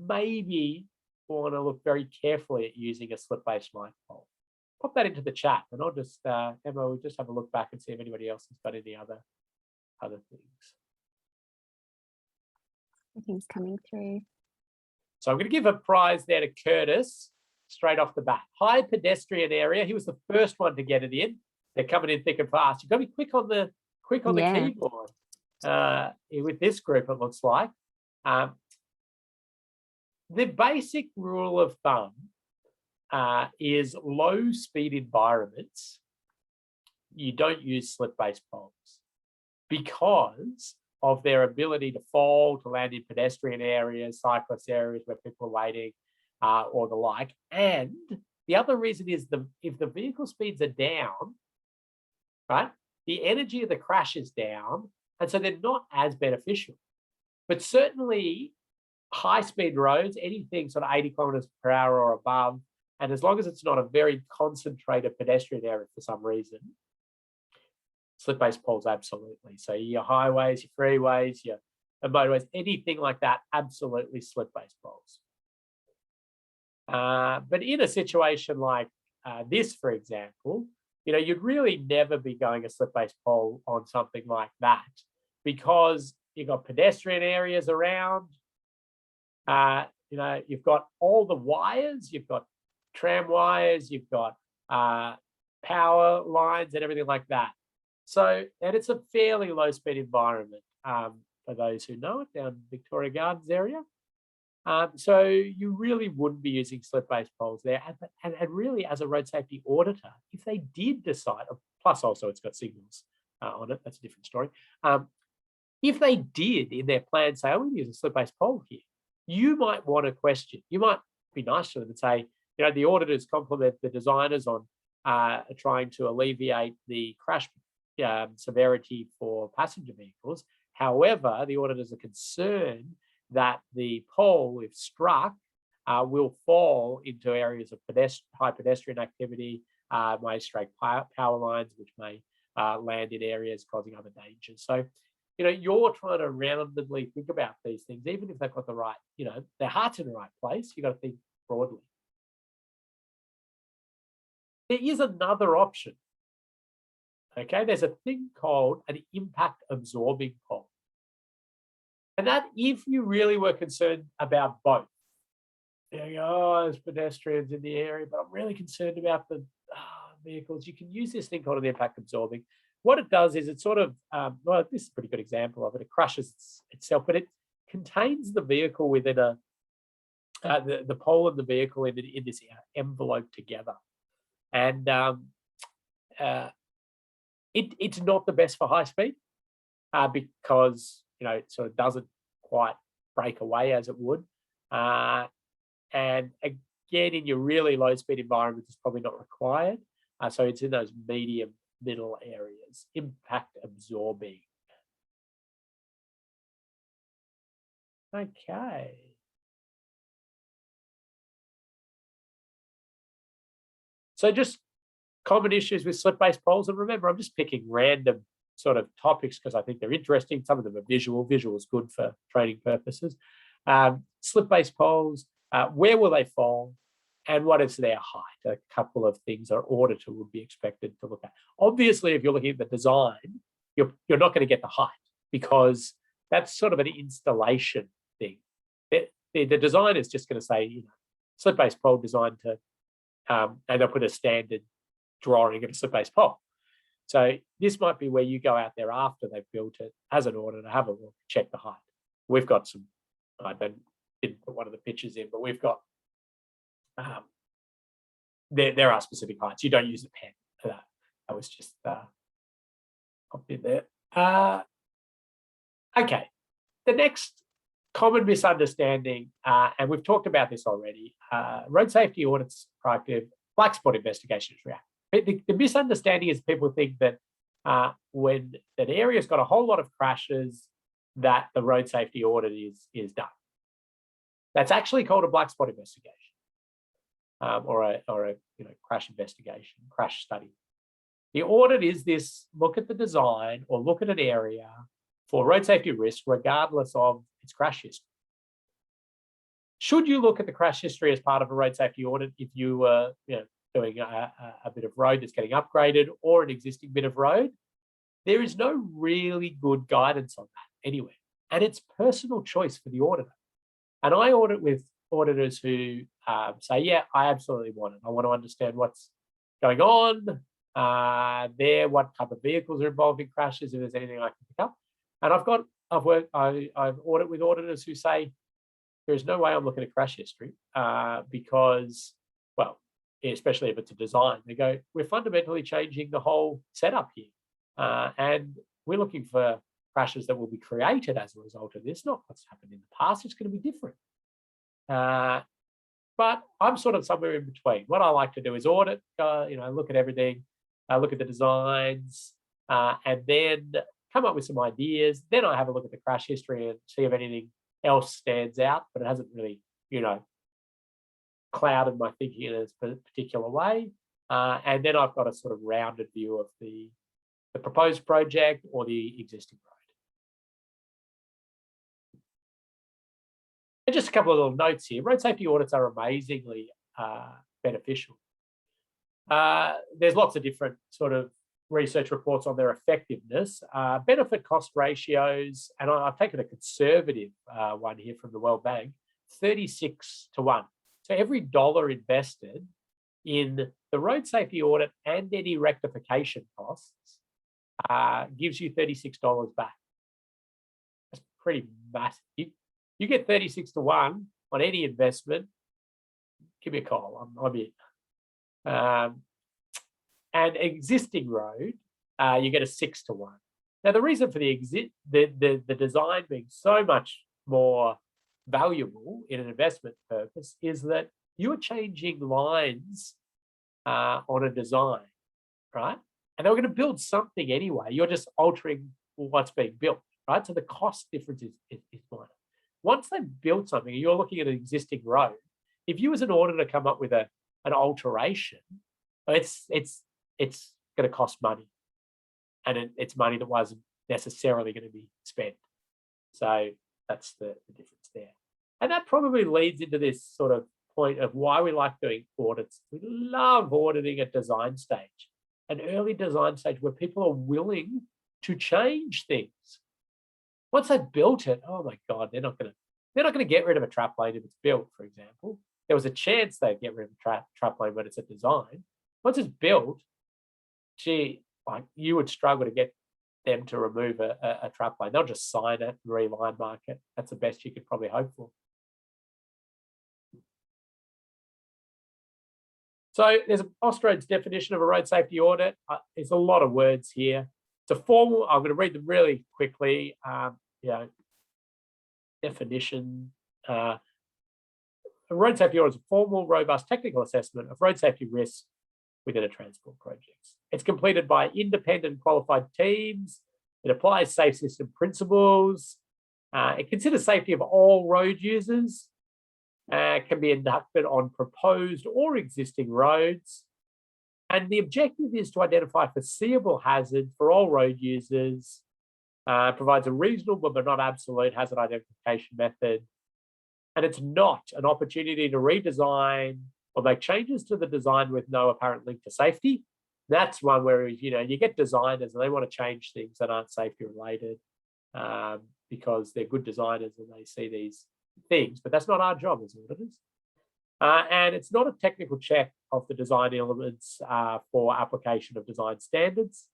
maybe want to look very carefully at using a slip-based light pole? Pop that into the chat, and I'll just, Emma, we'll just have a look back and see if anybody else has got any other things. Everything's coming through. So I'm going to give a prize there to Curtis straight off the bat. High pedestrian area. He was the first one to get it in. They're coming in thick and fast. You've got to be quick on the keyboard. With this group, it looks like. The basic rule of thumb is low speed environments. You don't use slip-based poles because of their ability to fall, to land in pedestrian areas, cyclist areas where people are waiting, or the like. And the other reason is if the vehicle speeds are down, right, the energy of the crash is down, and so they're not as beneficial. But certainly high-speed roads, anything sort of 80 kilometers per hour or above, and as long as it's not a very concentrated pedestrian area for some reason, slip-based poles, absolutely. So your highways, your freeways, your motorways, anything like that, absolutely slip-based poles. But in a situation like this, for example, you'd really never be going a slip-based pole on something like that because you've got pedestrian areas around. You've got all the wires, you've got tram wires, you've got power lines and everything like that. So, and it's a fairly low speed environment for those who know it, down Victoria Gardens area. So you really wouldn't be using slip-based poles there. And really, as a road safety auditor, if they did decide, plus also it's got signals on it, that's a different story. If they did in their plan say, oh, we use a slip-based pole here, you might want to question. You might be nice to them and say, the auditors compliment the designers on trying to alleviate the crash severity for passenger vehicles. However, the auditors are concerned that the pole, if struck, will fall into areas of high pedestrian activity, may strike power lines, which may land in areas causing other dangers. So, you're trying to randomly think about these things, even if they've got the right, their heart's in the right place, you've got to think broadly. There is another option. Okay, there's a thing called an impact absorbing pole. And that, if you really were concerned about both, there's pedestrians in the area, but I'm really concerned about the vehicles, you can use this thing called an impact absorbing. What it does is it sort of, this is a pretty good example of it. It crushes itself, but it contains the vehicle within the pole and the vehicle in this envelope together. And it's not the best for high speed because, it sort of doesn't quite break away as it would. And again, in your really low speed environments, it's probably not required. So it's in those middle areas, impact absorbing. Okay. So just common issues with slip-based poles. And remember, I'm just picking random sort of topics because I think they're interesting. Some of them are visual. Visual is good for training purposes. Slip-based poles, where will they fall? And what is their height? A couple of things an auditor would be expected to look at. Obviously, if you're looking at the design, you're not going to get the height because that's sort of an installation thing. The design is just going to say, slip-based pole designed to, and they'll put a standard drawing of a slip-based pole. So this might be where you go out there after they've built it as an auditor, have a look, check the height. We've got some, I didn't put one of the pictures in, but we've got, there are specific heights. You don't use a pen for that. That was just popped in there. Okay, the next common misunderstanding, and we've talked about this already, road safety audits proactive, black spot investigations react. The misunderstanding is people think that when an area's got a whole lot of crashes, that the road safety audit is done. That's actually called a black spot investigation, or a crash investigation, crash study. The audit is this look at the design or look at an area for road safety risk, regardless of its crash history. Should you look at the crash history as part of a road safety audit if you were doing a bit of road that's getting upgraded or an existing bit of road? There is no really good guidance on that anywhere. And it's personal choice for the auditor. And I audit with auditors who say, yeah, I absolutely want it. I want to understand what's going on there, what type of vehicles are involved in crashes, if there's anything I can pick up. And I've audit with auditors who say, there's no way I'm looking at crash history because, well, especially if it's a design, they go, we're fundamentally changing the whole setup here. And we're looking for crashes that will be created as a result of this, not what's happened in the past. It's going to be different. But I'm sort of somewhere in between. What I like to do is audit, look at everything, look at the designs, and then come up with some ideas. Then I have a look at the crash history and see if anything else stands out, but it hasn't really, clouded my thinking in a particular way. And then I've got a sort of rounded view of the proposed project or the existing road. And just a couple of little notes here. Road safety audits are amazingly beneficial. There's lots of different sort of research reports on their effectiveness, benefit cost ratios, and I've taken a conservative one here from the World Bank, 36 to 1. So every dollar invested in the road safety audit and any rectification costs gives you $36 back. That's pretty massive. You get 36 to 1 on any investment, give me a call. I'm in. And existing road, you get a 6 to 1. Now, the reason for the design being so much more valuable in an investment purpose is that you're changing lines on a design, right? And they're going to build something anyway. You're just altering what's being built, right? So the cost difference is minor. Once they've built something, you're looking at an existing road. If you as an auditor come up with an alteration, it's going to cost money, and it's money that wasn't necessarily going to be spent. So that's the difference there. And that probably leads into this sort of point of why we like doing audits. We love auditing at design stage, an early design stage where people are willing to change things. Once they've built it, oh my God, they're not going to get rid of a trap lane if it's built, for example. There was a chance they'd get rid of a trap lane when it's a design. Once it's built, you would struggle to get them to remove a trap lane. They'll just sign it and reline mark it. That's the best you could probably hope for. So there's Austroad's definition of a road safety audit. There's a lot of words here. It's a formal, I'm going to read them really quickly. Definition. A road safety audit is a formal, robust technical assessment of road safety risks within a transport project. It's completed by independent qualified teams. It applies safe system principles. It considers safety of all road users. Can be conducted on proposed or existing roads. And the objective is to identify foreseeable hazards for all road users, provides a reasonable but not absolute hazard identification method. And it's not an opportunity to redesign or make changes to the design with no apparent link to safety. That's one where you get designers and they want to change things that aren't safety related because they're good designers and they see these things, but that's not our job as auditors. And it's not a technical check of the design elements for application of design standards.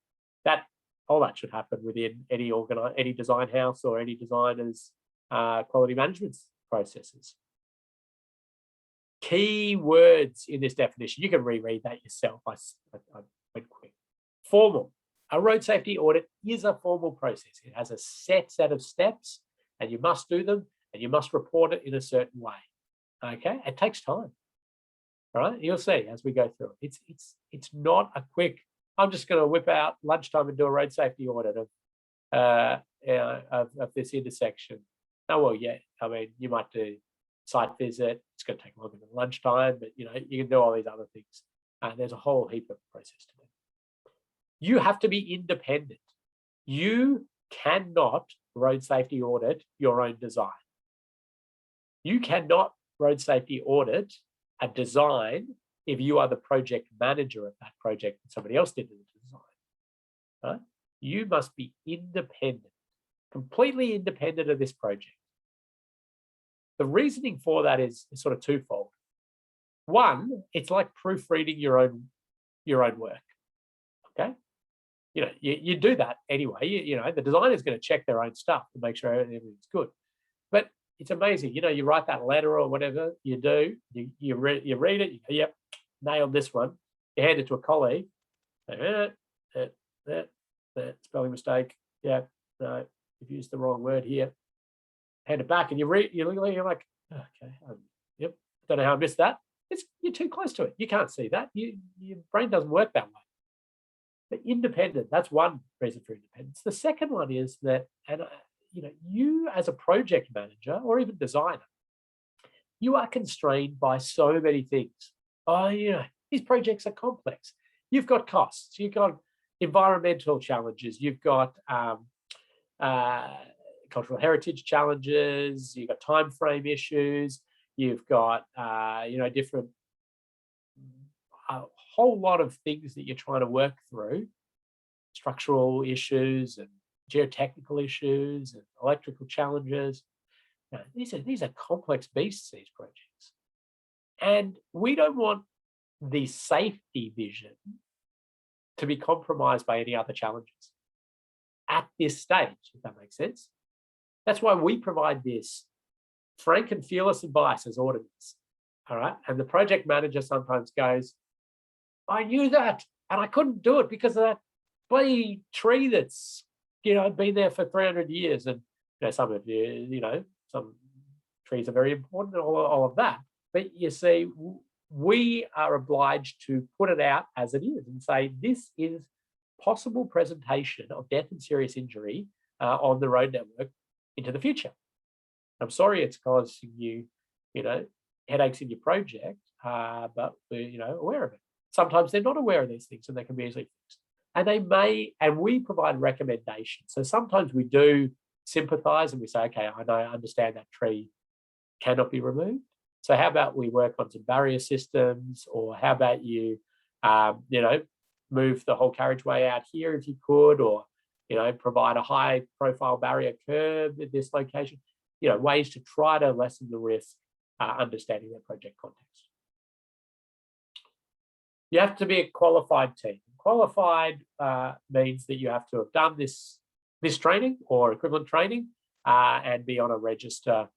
All that should happen within any design house or any designer's quality management processes. Key words in this definition, you can reread that yourself. I went quick. Formal. A road safety audit is a formal process. It has a set of steps, and you must do them, and you must report it in a certain way. Okay, it takes time. All right, you'll see as we go through it. It's not a quick. I'm just going to whip out lunchtime and do a road safety audit of this intersection. Oh well, yeah. I mean, you might do site visit. It's going to take longer than lunchtime, but you can do all these other things. There's a whole heap of process to do. You have to be independent. You cannot road safety audit your own design. You cannot road safety audit a design if you are the project manager of that project and somebody else did the design. Right? You must be independent, completely independent of this project. The reasoning for that is sort of twofold. One, it's like proofreading your own work. Okay, you do that anyway. The designer is going to check their own stuff to make sure everything's good. But it's amazing. You write that letter or whatever you do. You read it. You go, yep, nailed this one. You hand it to a colleague. Spelling mistake. Yeah, no, you've used the wrong word here. Hand it back, and you're like, okay, yep, don't know how I missed that. You're too close to it. You can't see that. Your brain doesn't work that way. But independent, that's one reason for independence. The second one is that, you as a project manager or even designer, you are constrained by so many things. These projects are complex. You've got costs. You've got environmental challenges. You've got cultural heritage challenges. You've got time frame issues. You've got different a whole lot of things that you're trying to work through, structural issues and geotechnical issues and electrical challenges. These are complex beasts, these projects. And we don't want the safety vision to be compromised by any other challenges at this stage, if that makes sense. That's why we provide this frank and fearless advice as auditors. All right. And the project manager sometimes goes, I knew that, and I couldn't do it because of that bloody tree that's, been there for 300 years. And, some of some trees are very important and all of that. But you see, we are obliged to put it out as it is and say, this is possible presentation of death and serious injury on the road network into the future. I'm sorry it's causing you, headaches in your project, but we're, aware of it. Sometimes they're not aware of these things and they can be easily fixed. And we provide recommendations. So sometimes we do sympathize and we say, okay, I understand that tree cannot be removed. So how about we work on some barrier systems, or how about you, move the whole carriageway out here if you could, or, provide a high profile barrier curb at this location, ways to try to lessen the risk, understanding their project context. You have to be a qualified team. Qualified means that you have to have done this training or equivalent training and be on a register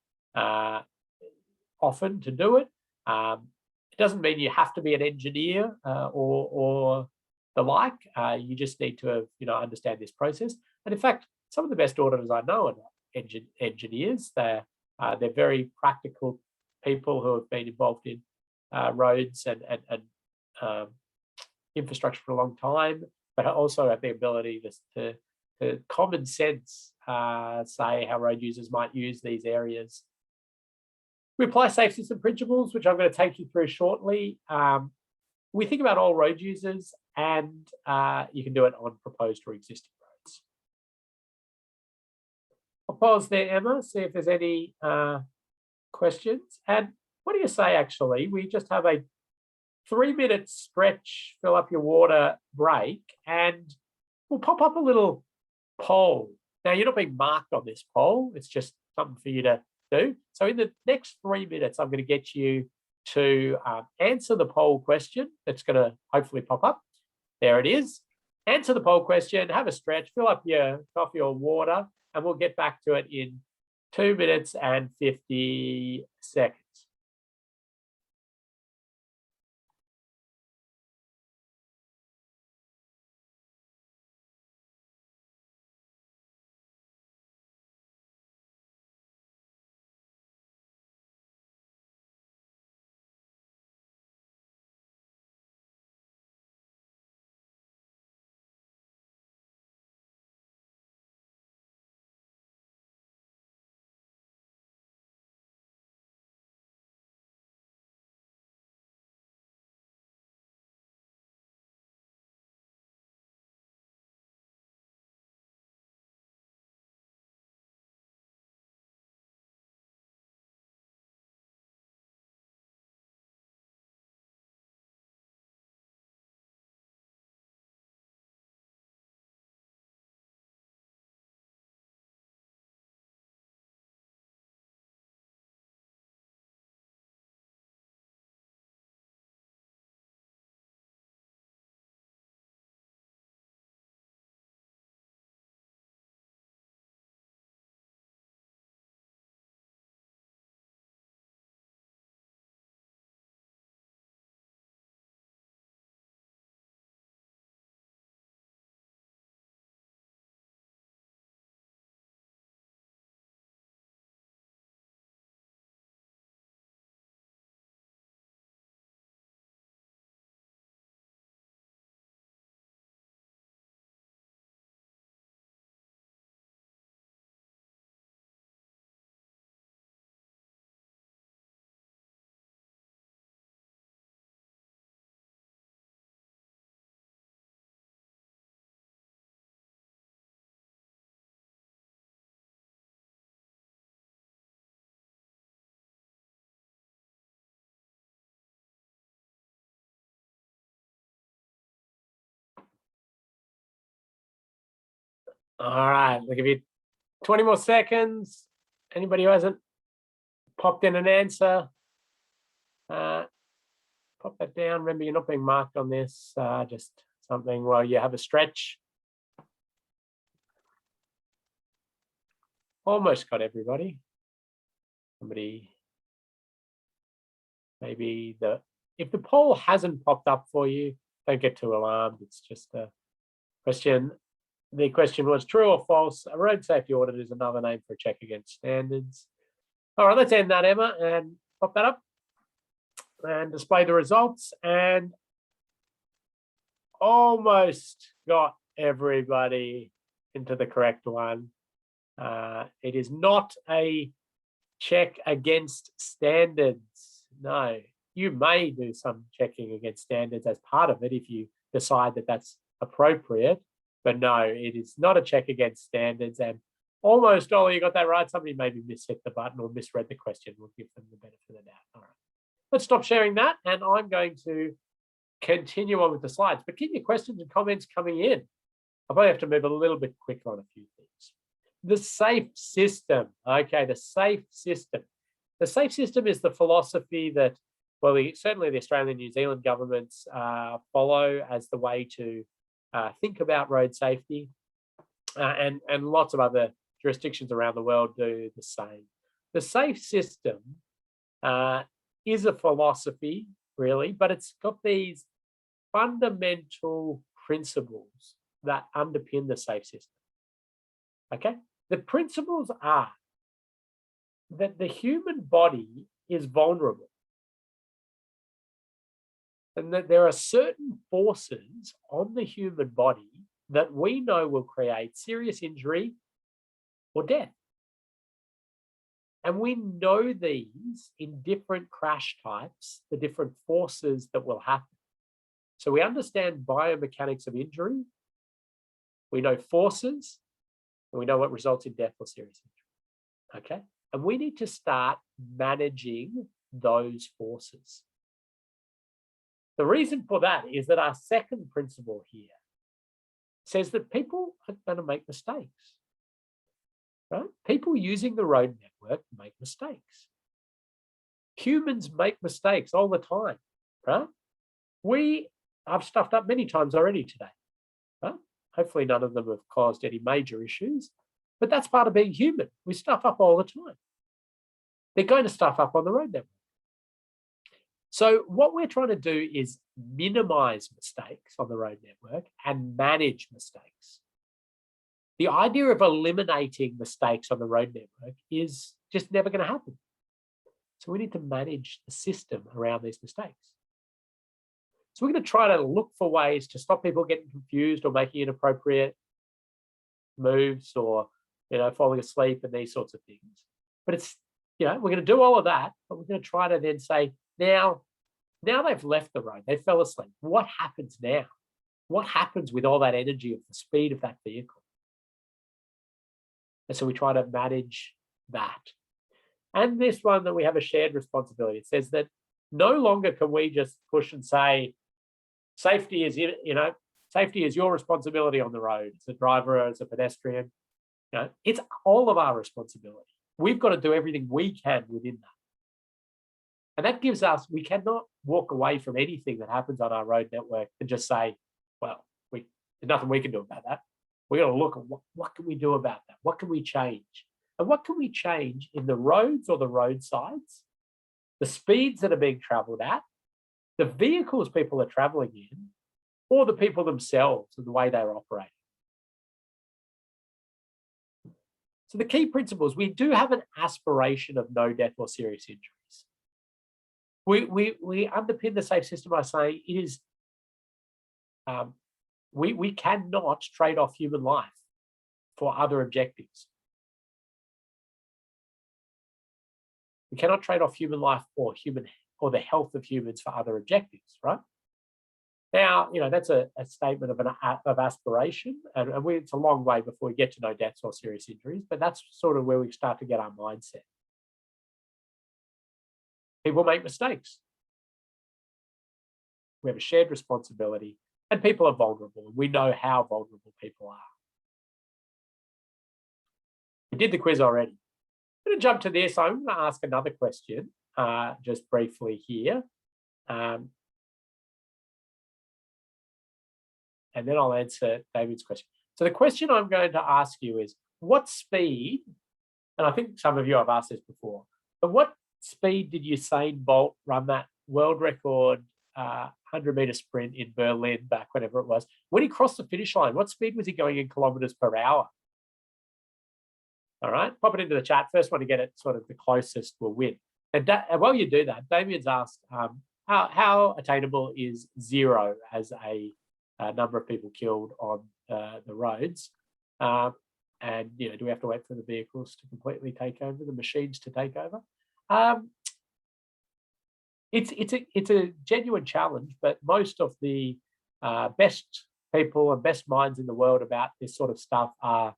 often to do it. It doesn't mean you have to be an engineer or the like. You just need to understand this process. And in fact, some of the best auditors I know are not engineers. They're very practical people who have been involved in roads and infrastructure for a long time, but also have the ability to common sense say how road users might use these areas. We apply safe system principles, which I'm going to take you through shortly. We think about all road users, and you can do it on proposed or existing roads. I'll pause there, Emma, see if there's any questions. And what do you say, actually? We just have a 3-minute stretch, fill up your water break, and we'll pop up a little poll. Now, you're not being marked on this poll. It's just something for you to do. So in the next 3 minutes, I'm going to get you to answer the poll question that's going to hopefully pop up. There it is. Answer the poll question, have a stretch, fill up your coffee or water, and we'll get back to it in 2 minutes and 50 seconds. All right, we'll give you 20 more seconds. Anybody who hasn't popped in an answer, pop that down. Remember, you're not being marked on this, just something while you have a stretch. Almost got everybody. Somebody, maybe if the poll hasn't popped up for you, don't get too alarmed. It's just a question. The question was true or false. A road safety audit is another name for a check against standards. All right, let's end that, Emma, and pop that up and display the results. And almost got everybody into the correct one. It is not a check against standards. No, you may do some checking against standards as part of it if you decide that that's appropriate. But no, it is not a check against standards. And almost all you got that right. Somebody maybe mishit the button or misread the question. We'll give them the benefit of the doubt. All right, let's stop sharing that. And I'm going to continue on with the slides. But keep your questions and comments coming in. I probably have to move a little bit quicker on a few things. The SAFE system. Okay, the SAFE system. The SAFE system is the philosophy that, well, certainly the Australian and New Zealand governments follow as the way to think about road safety, and lots of other jurisdictions around the world do the same. The SAFE system is a philosophy, really, but it's got these fundamental principles that underpin the SAFE system. Okay, the principles are that the human body is vulnerable, and that there are certain forces on the human body that we know will create serious injury or death. And we know these in different crash types, the different forces that will happen. So we understand biomechanics of injury, we know forces, and we know what results in death or serious injury. Okay? And we need to start managing those forces. The reason for that is that our second principle here says that people are going to make mistakes. Right? People using the road network make mistakes. Humans make mistakes all the time, right? I've stuffed up many times already today, right? Hopefully none of them have caused any major issues, but that's part of being human. We stuff up all the time. They're going to stuff up on the road network. So what we're trying to do is minimize mistakes on the road network and manage mistakes. The idea of eliminating mistakes on the road network is just never going to happen. So we need to manage the system around these mistakes. So we're going to try to look for ways to stop people getting confused or making inappropriate moves or, falling asleep and these sorts of things. But it's, we're going to do all of that, but we're going to try to then say, now they've left the road, they fell asleep. What happens now? What happens with all that energy of the speed of that vehicle? And so we try to manage that. And this one that we have a shared responsibility. It says that no longer can we just push and say, safety is, safety is your responsibility on the road. As a driver, as a pedestrian, it's all of our responsibility. We've got to do everything we can within that. And that gives us, we cannot walk away from anything that happens on our road network and just say, well, there's nothing we can do about that. We're going to look at what can we do about that? What can we change? And what can we change in the roads or the roadsides, the speeds that are being traveled at, the vehicles people are traveling in, or the people themselves and the way they're operating. So the key principles, we do have an aspiration of no death or serious injuries. We underpin the safe system by saying it is, we cannot trade off human life for other objectives. We cannot trade off human life or the health of humans for other objectives, right? Now, that's a statement of aspiration, and it's a long way before we get to no deaths or serious injuries, but that's sort of where we start to get our mindset. People make mistakes. We have a shared responsibility, and people are vulnerable, and we know how vulnerable people are. We did the quiz already. I'm going to jump to this. I'm going to ask another question just briefly here. And then I'll answer David's question. So the question I'm going to ask you is, what speed, and I think some of you have asked this before, but what speed did Usain Bolt run that world record 100-meter sprint in Berlin back whenever it was? When he crossed the finish line, what speed was he going in kilometers per hour? All right, pop it into the chat. First one to get it sort of the closest will win. And while you do that, Damien's asked, how attainable is 0 as a number of people killed on the roads? And do we have to wait for the vehicles to completely take over, the machines to take over? It's a genuine challenge, but most of the best people and best minds in the world about this sort of stuff are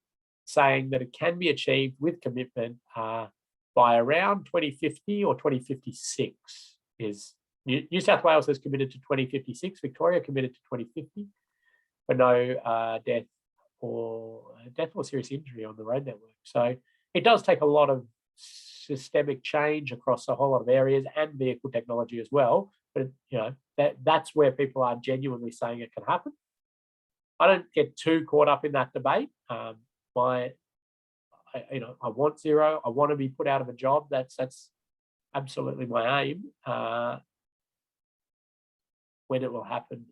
saying that it can be achieved with commitment by around 2050 or 2056. New South Wales has committed to 2056, Victoria committed to 2050, but no death or serious injury on the road network. So it does take a lot of systemic change across a whole lot of areas and vehicle technology as well. But that's where people are genuinely saying it can happen. I don't get too caught up in that debate. I want 0. I want to be put out of a job. That's absolutely my aim. When it will happen,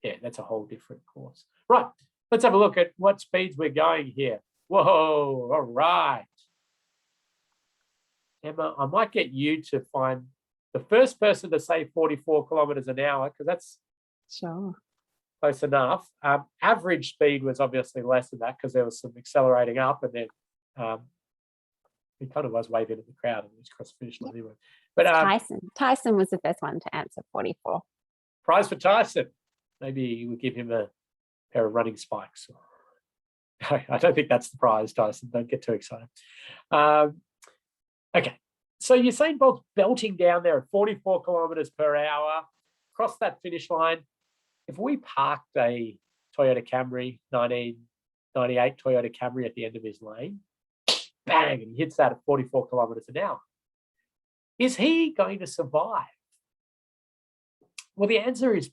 that's a whole different course. Right, let's have a look at what speeds we're going here. Whoa, all right. Emma, I might get you to find the first person to say 44 kilometers an hour, because that's sure close enough. Average speed was obviously less than that because there was some accelerating up, and then he kind of was waving at the crowd and he was across the finish line anyway. But Tyson was the first one to answer 44. Prize for Tyson. Maybe we'll give him a pair of running spikes. I don't think that's the prize, Tyson. Don't get too excited. Okay, so Usain Bolt's belting down there at 44 kilometers per hour, across that finish line. If we parked a Toyota Camry, 1998 Toyota Camry at the end of his lane, bang, and he hits that at 44 kilometers an hour. Is he going to survive? Well, the answer is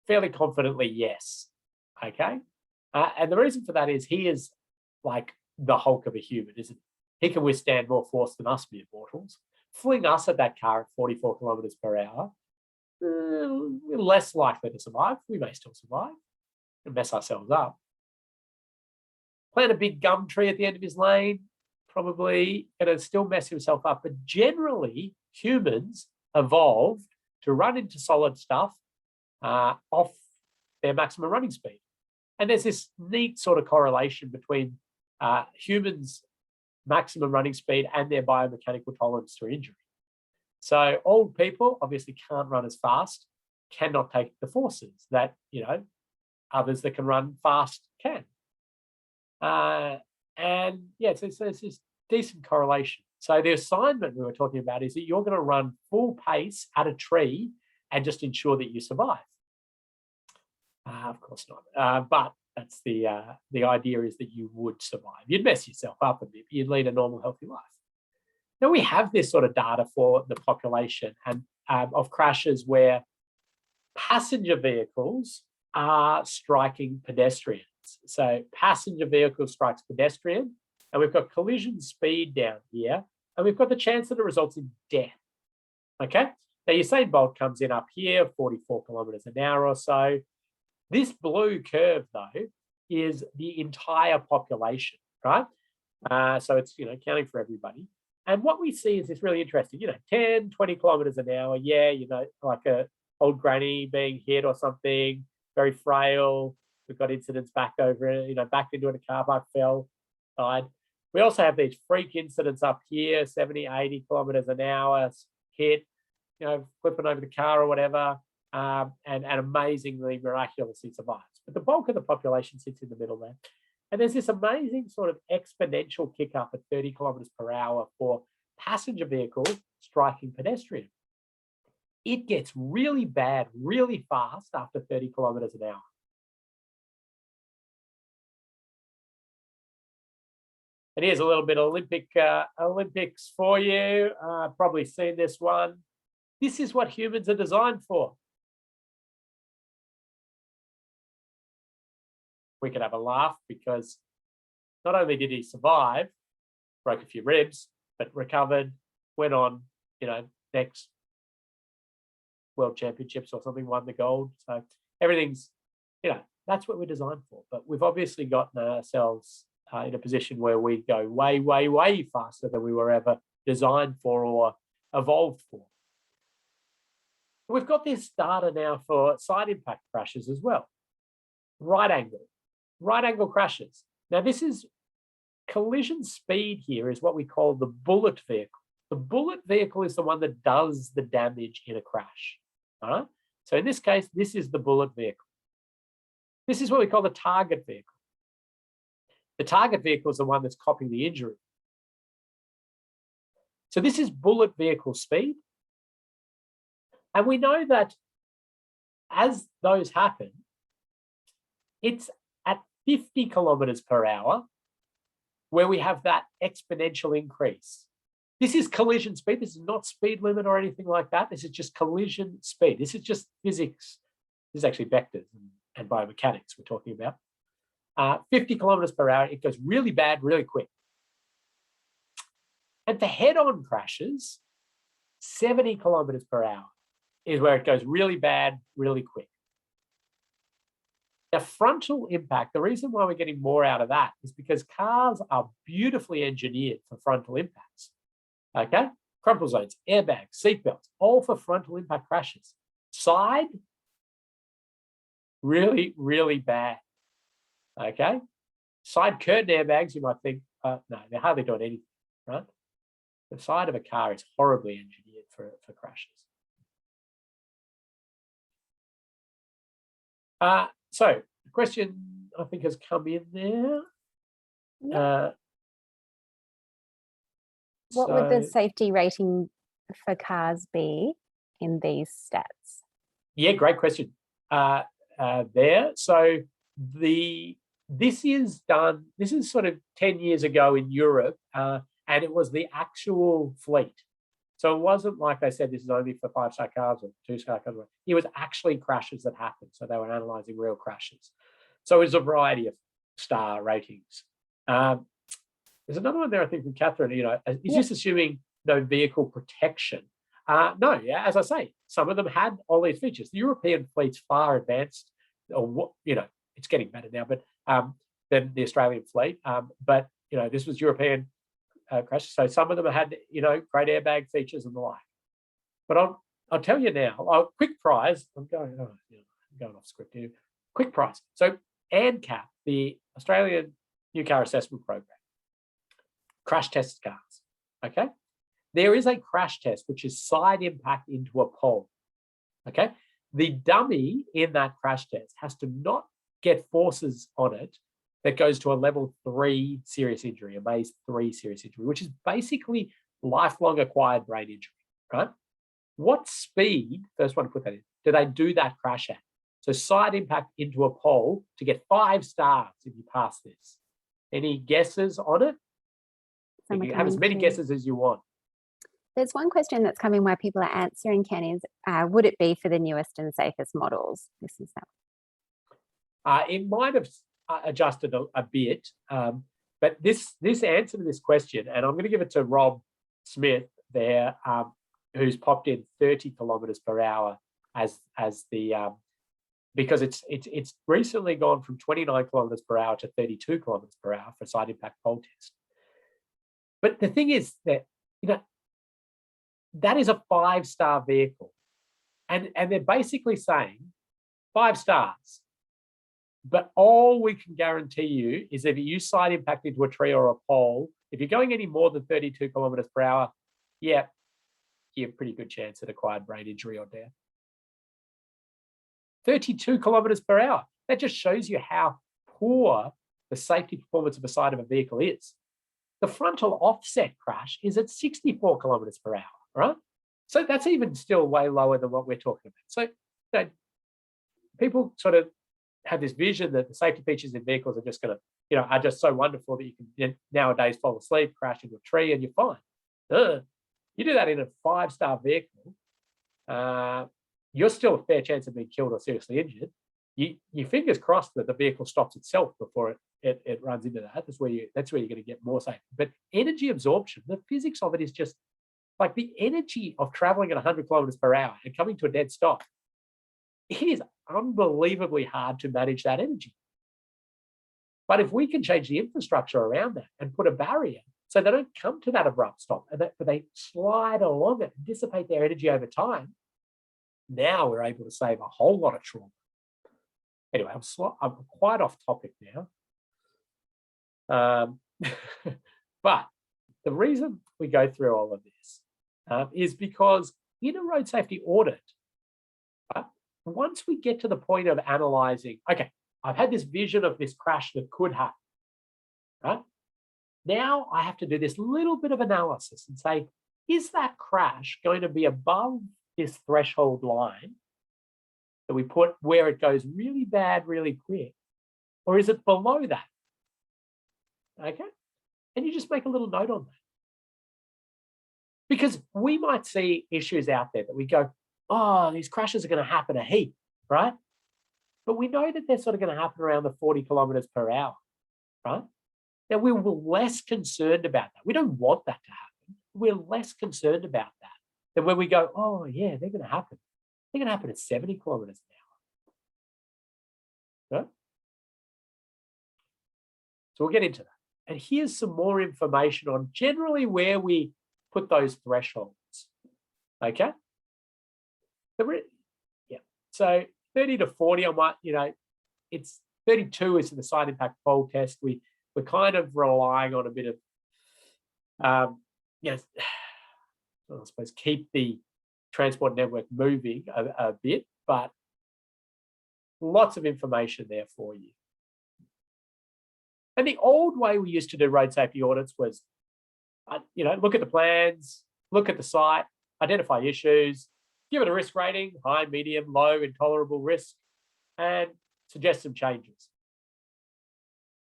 fairly confidently yes. Okay. And the reason for that is he is like the Hulk of a human, isn't he? He can withstand more force than us mere mortals. Fling us at that car at 44 kilometers per hour, we're less likely to survive. We may still survive and mess ourselves up. Plant a big gum tree at the end of his lane, probably going to still mess himself up. But generally, humans evolved to run into solid stuff off their maximum running speed. And there's this neat sort of correlation between humans' maximum running speed and their biomechanical tolerance to injury. So old people obviously can't run as fast, cannot take the forces that, others that can run fast can. And yeah, so there's this decent correlation. So the assignment we were talking about is that you're going to run full pace at a tree and just ensure that you survive. Of course not. But that's the idea is that you would survive. You'd mess yourself up a bit. You'd lead a normal, healthy life. Now we have this sort of data for the population and of crashes where passenger vehicles are striking pedestrians. So passenger vehicle strikes pedestrian, and we've got collision speed down here, and we've got the chance that it results in death. Okay. Now Usain Bolt comes in up here, 44 kilometers an hour or so. This blue curve, though, is the entire population, right? So it's, counting for everybody. And what we see is this really interesting, 10, 20 kilometers an hour. Yeah, like a old granny being hit or something, very frail. We've got incidents back over, backed into a car park, fell, died. We also have these freak incidents up here, 70, 80 kilometers an hour, hit, flipping over the car or whatever. And amazingly, miraculously survives. But the bulk of the population sits in the middle there. And there's this amazing sort of exponential kick up at 30 kilometers per hour for passenger vehicles striking pedestrian. It gets really bad, really fast after 30 kilometers an hour. And here's a little bit of Olympics for you. Probably seen this one. This is what humans are designed for. We could have a laugh because not only did he survive, broke a few ribs, but recovered, went on, next World Championships or something, won the gold. So everything's, that's what we're designed for. But we've obviously gotten ourselves in a position where we go way, way, way faster than we were ever designed for or evolved for. We've got this data now for side impact crashes as well. Right angle crashes. Now this is collision speed here is what we call the bullet vehicle. The bullet vehicle is the one that does the damage in a crash. All right. So in this case, this is the bullet vehicle. This is what we call the target vehicle. The target vehicle is the one that's copying the injury. So this is bullet vehicle speed. And we know that as those happen, it's at 50 kilometers per hour where we have that exponential increase. This is collision speed. This is not speed limit or anything like that. This is just collision speed. This is just physics. This is actually vectors and biomechanics we're talking about. 50 kilometers per hour, it goes really bad, really quick. And for head-on crashes, 70 kilometers per hour is where it goes really bad, really quick. Now, frontal impact, the reason why we're getting more out of that is because cars are beautifully engineered for frontal impacts. Okay? Crumple zones, airbags, seatbelts, all for frontal impact crashes. Side, really, really bad. Okay? Side curtain airbags, you might think, no, they're hardly doing anything, right? The side of a car is horribly engineered for crashes. So the question I think has come in there. What would the safety rating for cars be in these stats? Yeah, great question there. So the This is sort of 10 years ago in Europe, and it was the actual fleet. So it wasn't like they said this is only for 5-star cars or 2-star cars. It was actually crashes that happened. So they were analysing real crashes. So it's a variety of star ratings. There's another one there, I think, from Catherine. Is this assuming no vehicle protection? No, yeah, as I say, some of them had all these features. The European fleet's far advanced, or it's getting better now, but than the Australian fleet. But this was European crashes, so some of them had great airbag features and the like. But I'll tell you now. Quick prize. I'm going off script here. Quick prize. So ANCAP, the Australian New Car Assessment Program, crash tests cars. Okay. There is a crash test which is side impact into a pole. Okay. The dummy in that crash test has to not get forces on it that goes to a level 3 serious injury, a Maze 3 serious injury, which is basically lifelong acquired brain injury, right? What speed, first one to put that in, do they do that crash at? So side impact into a pole to get 5 stars if you pass this. Any guesses on it? You can have as many guesses as you want. There's one question that's coming where people are answering, Ken, is would it be for the newest and safest models? This is that. It might have adjusted a bit, but this answer to this question, and I'm going to give it to Rob Smith there, who's popped in 30 kilometres per hour as the because it's recently gone from 29 kilometres per hour to 32 kilometres per hour for side impact pole test. But the thing is that that is a 5-star vehicle, and they're basically saying 5 stars. But all we can guarantee you is if you side impact into a tree or a pole, if you're going any more than 32 kilometres per hour, yeah, you have a pretty good chance at acquired brain injury or death. 32 kilometres per hour. That just shows you how poor the safety performance of the side of a vehicle is. The frontal offset crash is at 64 kilometres per hour, right? So that's even still way lower than what we're talking about. So people sort of have this vision that the safety features in vehicles are just going to, are just so wonderful that you can nowadays fall asleep, crash into a tree, and you're fine. You do that in a 5-star vehicle, you're still a fair chance of being killed or seriously injured. Your fingers crossed that the vehicle stops itself before it runs into that. That's where you're going to get more safe. But energy absorption, the physics of it is just like the energy of traveling at 100 kilometers per hour and coming to a dead stop. It is unbelievably hard to manage that energy. But if we can change the infrastructure around that and put a barrier so they don't come to that abrupt stop, but they slide along it and dissipate their energy over time, now we're able to save a whole lot of trauma. Anyway, I'm quite off topic now. But the reason we go through all of this is because in a road safety audit, once we get to the point of analysing, okay, I've had this vision of this crash that could happen, right? Now I have to do this little bit of analysis and say, is that crash going to be above this threshold line that we put where it goes really bad, really quick? Or is it below that? Okay. And you just make a little note on that. Because we might see issues out there that we go, oh, these crashes are going to happen a heap, right? But we know that they're sort of going to happen around the 40 kilometers per hour, right? Now, we were less concerned about that. We don't want that to happen. We're less concerned about that than when we go, oh, yeah, they're going to happen. They're going to happen at 70 kilometers an hour. Right? So we'll get into that. And here's some more information on generally where we put those thresholds. Okay? So 30 to 40, I might, it's 32 is the side impact pole test. We're kind of relying on a bit of, I suppose keep the transport network moving a bit, but lots of information there for you. And the old way we used to do road safety audits was, look at the plans, look at the site, identify issues, give it a risk rating, high, medium, low, intolerable risk, and suggest some changes.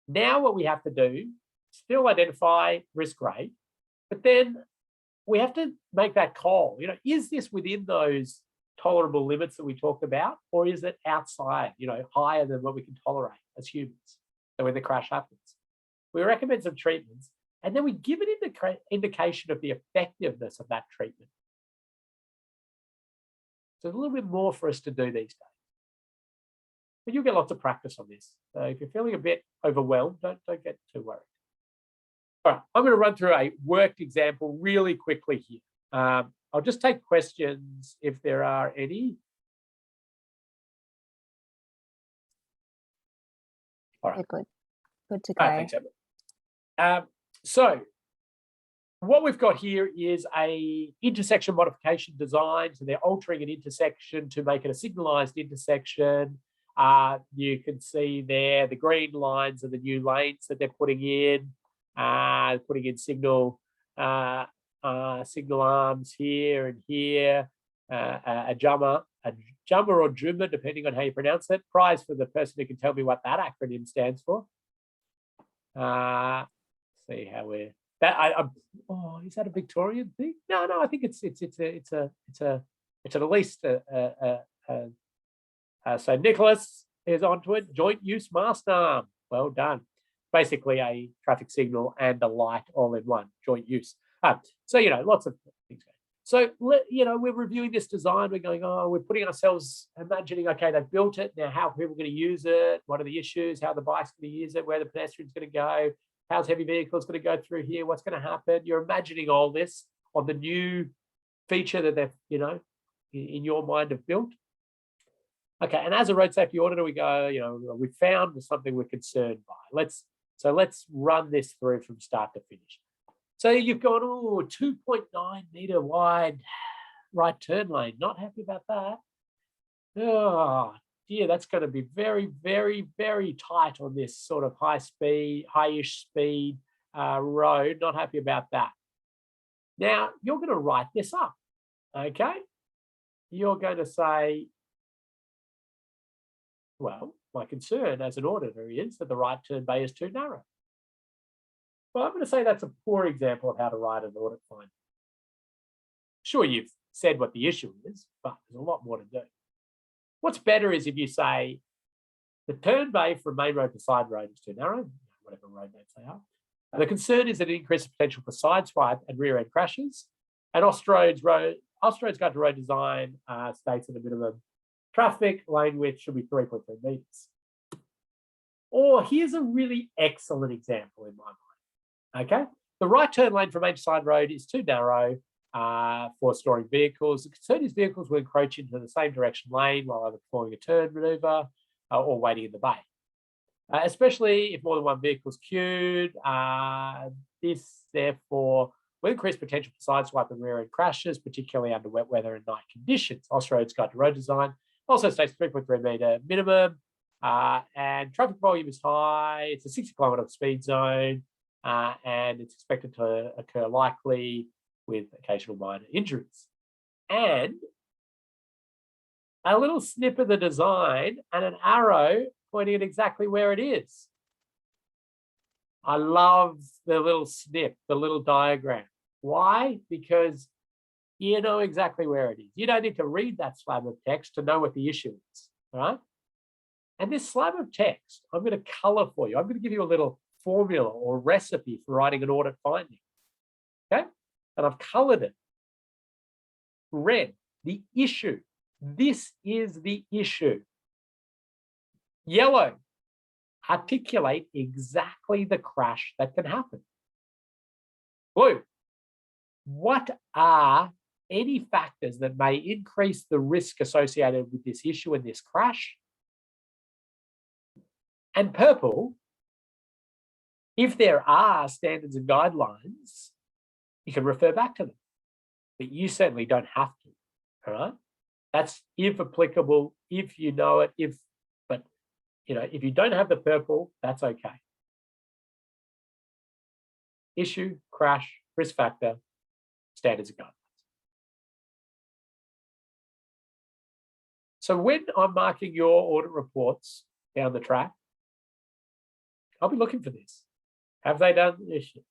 Now what we have to do, still identify risk grade, but then we have to make that call. Is this within those tolerable limits that we talked about, or is it outside, higher than what we can tolerate as humans? So when the crash happens, we recommend some treatments, and then we give an indication of the effectiveness of that treatment. So a little bit more for us to do these days. But you'll get lots of practice on this. So if you're feeling a bit overwhelmed, don't get too worried. All right, I'm going to run through a worked example really quickly here. I'll just take questions if there are any. All right. Good. Good to go. Thanks, Emma. So what we've got here is a intersection modification design. So they're altering an intersection to make it a signalized intersection. You can see there the green lines are the new lanes that they're putting in signal arms here and here, a jummer or jummer, depending on how you pronounce it. Prize for the person who can tell me what that acronym stands for. See how we're that. Is that a Victorian thing? No, I think it's at least so Nicholas is onto it. Joint use mast arm. Well done. Basically a traffic signal and a light all in one, joint use. So, lots of things. So, we're reviewing this design. We're going, we're putting ourselves, imagining, okay, they've built it. Now, how are people going to use it? What are the issues? How are the bike's going to use it? Where the pedestrian's going to go? How's heavy vehicles going to go through here? What's going to happen? You're imagining all this on the new feature that they've, in your mind have built. Okay, and as a road safety auditor, we go, we found something we're concerned by. Let's run this through from start to finish. So you've got 2.9 meter wide right turn lane. Not happy about that. Oh dear, that's going to be very, very, very tight on this sort of high-ish speed road. Not happy about that. Now you're going to write this up. Okay, you're going to say, well, my concern as an auditor is that the right turn bay is too narrow. Well, I'm going to say that's a poor example of how to write an audit finding. Sure, you've said what the issue is, but there's a lot more to do. What's better is if you say the turn bay from main road to side road is too narrow, whatever road names they are. The concern is that it increases potential for sideswipe and rear end crashes. And Austroad's Guide to Road Design states that a minimum traffic lane width should be 3.3 meters. Or here's a really excellent example in my mind. Okay, the right turn lane from main to side road is too narrow for storing vehicles. The concern is vehicles will encroach into the same direction lane while either performing a turn maneuver or waiting in the bay. Especially if more than one vehicle is queued. This, therefore, will increase potential for sideswipe and rear end crashes, particularly under wet weather and night conditions. Austroad's Guide to Road Design also states 3.3 metre minimum, and traffic volume is high. It's a 60 kilometre speed zone, and it's expected to occur likely with occasional minor injuries. And a little snip of the design and an arrow pointing at exactly where it is. I love the little snip, the little diagram. Why? Because you know exactly where it is. You don't need to read that slab of text to know what the issue is, right? And this slab of text, I'm going to color for you. I'm going to give you a little formula or recipe for writing an audit finding, okay? And I've colored it. Red, the issue. This is the issue. Yellow, articulate exactly the crash that can happen. Blue, what are any factors that may increase the risk associated with this issue and this crash? And purple, if there are standards and guidelines, you can refer back to them, but you certainly don't have to, all right? That's if applicable, if you know it, but if you don't have the purple, that's okay. Issue, crash, risk factor, standards and guidelines. So when I'm marking your audit reports down the track, I'll be looking for this. Have they done the issue?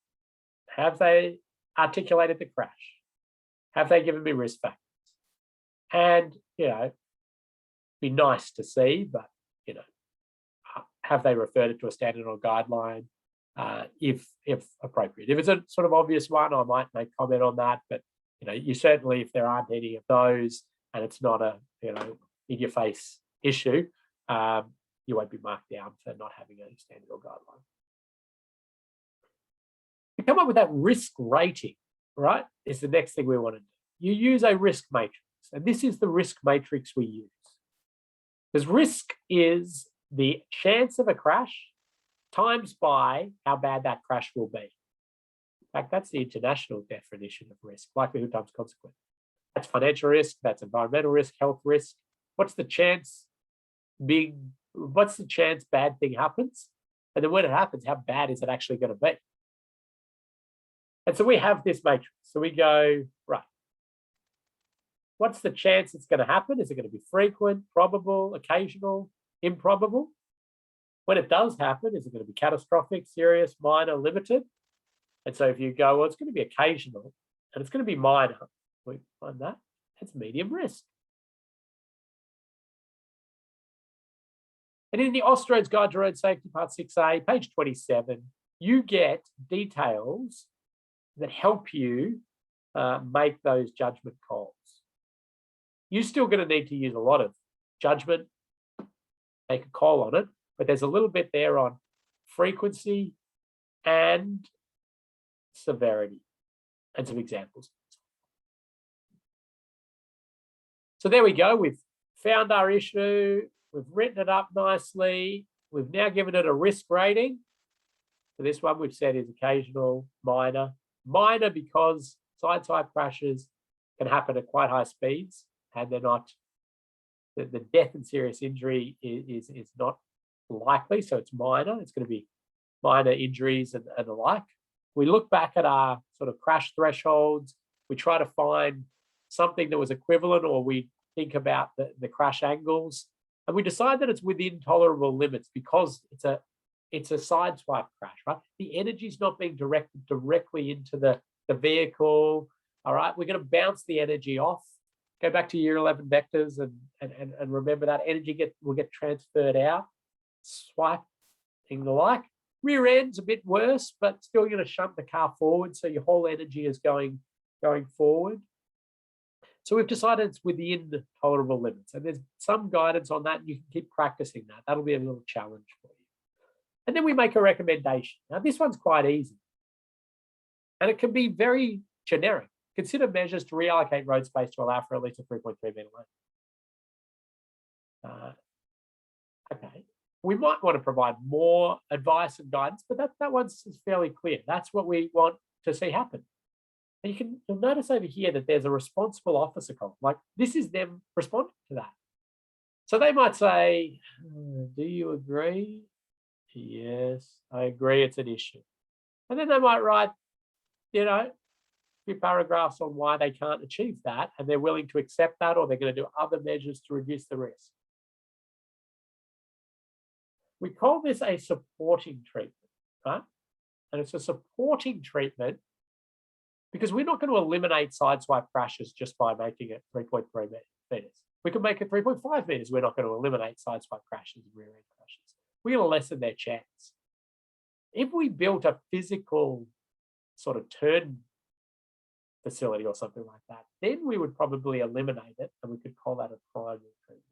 Have they articulated the crash? Have they given me risk factors? And, be nice to see, but, have they referred it to a standard or guideline, if appropriate? If it's a sort of obvious one, I might make comment on that, but, you certainly, if there aren't any of those and it's not a, in your face issue, you won't be marked down for not having a standard or guideline. To come up with that risk rating, right, is the next thing we want to do. You use a risk matrix, and this is the risk matrix we use. Because risk is the chance of a crash times by how bad that crash will be. In fact, that's the international definition of risk, likelihood times consequence. That's financial risk, that's environmental risk, health risk. What's the chance bad thing happens? And then when it happens, how bad is it actually going to be? And so we have this matrix. So we go, right, what's the chance it's going to happen? Is it going to be frequent, probable, occasional, improbable? When it does happen, is it going to be catastrophic, serious, minor, limited? And so if you go, well, it's going to be occasional and it's going to be minor, we find that it's medium risk. And in the Austroads Guide to Road Safety, Part 6A, page 27, you get details that help you make those judgment calls. You're still going to need to use a lot of judgment, make a call on it, but there's a little bit there on frequency and severity and some examples. So there we go. We've found our issue. We've written it up nicely. We've now given it a risk rating. So this one we've said is occasional, minor. Minor because side-side crashes can happen at quite high speeds and they're not, the death and serious injury is not likely, so it's minor. It's going to be minor injuries and the like. We look back at our sort of crash thresholds. We try to find something that was equivalent, or we think about the crash angles, and we decide that it's within tolerable limits because it's a sideswipe crash, right? The energy is not being directed directly into the vehicle. All right, we're going to bounce the energy off. Go back to year 11 vectors and remember that energy will get transferred out, swiping the like. Rear end's a bit worse, but still going to shunt the car forward, so your whole energy is going forward. So we've decided it's within tolerable limits, and there's some guidance on that, and you can keep practicing that. That'll be a little challenge for you. And then we make a recommendation. Now, this one's quite easy, and it can be very generic. Consider measures to reallocate road space to allow for at least a 3.3 metre lane. Okay. We might want to provide more advice and guidance, but that one's fairly clear. That's what we want to see happen. And you'll notice over here that there's a responsible officer column. Like, this is them responding to that. So they might say, do you agree? Yes, I agree it's an issue. And then they might write, a few paragraphs on why they can't achieve that, and they're willing to accept that, or they're going to do other measures to reduce the risk. We call this a supporting treatment, right? And it's a supporting treatment because we're not going to eliminate sideswipe crashes just by making it 3.3 metres. We can make it 3.5 metres. We're not going to eliminate sideswipe crashes and rear end crashes. We're going to lessen their chance. If we built a physical sort of turn facility or something like that, then we would probably eliminate it, and we could call that a primary treatment.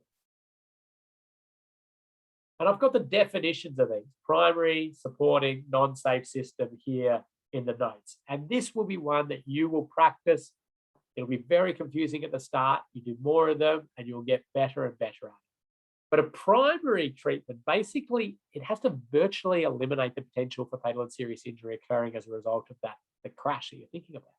And I've got the definitions of these: primary, supporting, non-safe system here in the notes. And this will be one that you will practice. It'll be very confusing at the start. You do more of them and you'll get better and better at it. But a primary treatment, basically, it has to virtually eliminate the potential for fatal and serious injury occurring as a result of the crash that you're thinking about.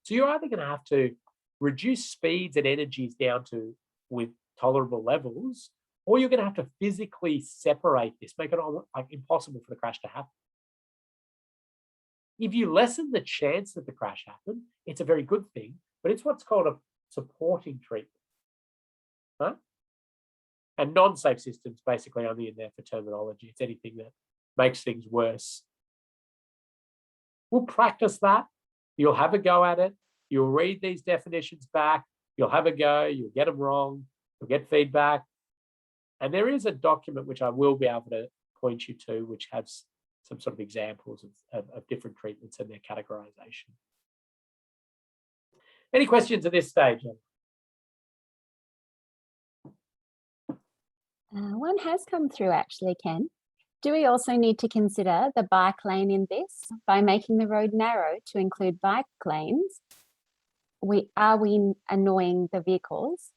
So you're either going to have to reduce speeds and energies down to with tolerable levels, or you're going to have to physically separate this, make it impossible for the crash to happen. If you lessen the chance that the crash happened, it's a very good thing, but it's what's called a supporting treatment, right? And non-safe systems basically only in there for terminology. It's anything that makes things worse. We'll practice that. You'll have a go at it. You'll read these definitions back. You'll have a go. You'll get them wrong. You'll get feedback. And there is a document which I will be able to point you to, which has some sort of examples of different treatments and their categorization. Any questions at this stage? One has come through actually, Ken. Do we also need to consider the bike lane in this? By making the road narrow to include bike lanes, are we annoying the vehicles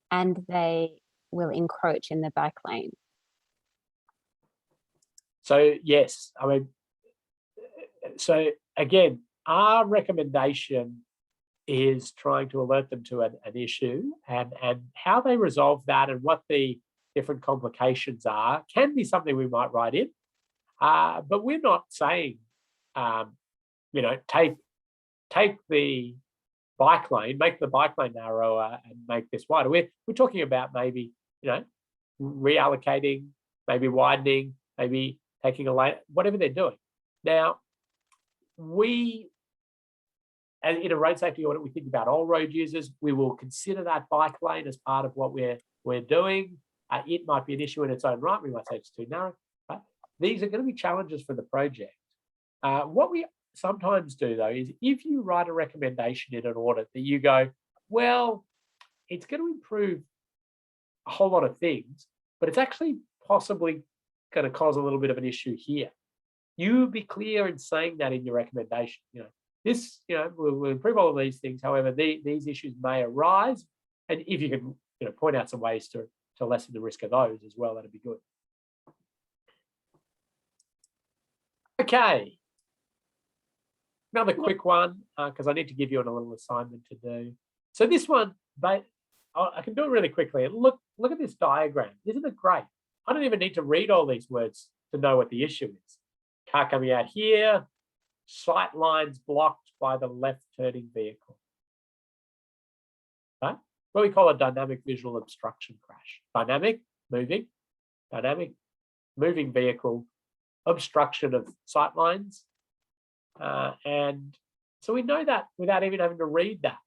and they will encroach in the bike lane? So yes, I mean, so again, our recommendation is trying to alert them to an issue, and how they resolve that and what the different complications are can be something we might write in. But we're not saying, take the bike lane, make the bike lane narrower and make this wider. We're talking about maybe, reallocating, maybe widening, maybe taking a lane, whatever they're doing. Now, and in a road safety audit, we think about all road users. We will consider that bike lane as part of what we're doing. It might be an issue in its own right. We might say it's too narrow. But these are going to be challenges for the project. What we sometimes do, though, is if you write a recommendation in an audit that you go, well, it's going to improve a whole lot of things, but it's actually possibly going to cause a little bit of an issue here. You be clear in saying that in your recommendation. This, will improve all of these things. However, these issues may arise, and if you can, point out some ways to lessen the risk of those as well, that'd be good. Okay, another quick one because I need to give you a little assignment to do. So this one, I can do it really quickly. And look at this diagram. Isn't it great? I don't even need to read all these words to know what the issue is. Car coming out here. Sight lines blocked by the left turning vehicle. Right? What we call a dynamic visual obstruction crash. Dynamic, moving vehicle, obstruction of sight lines. And so we know that without even having to read that.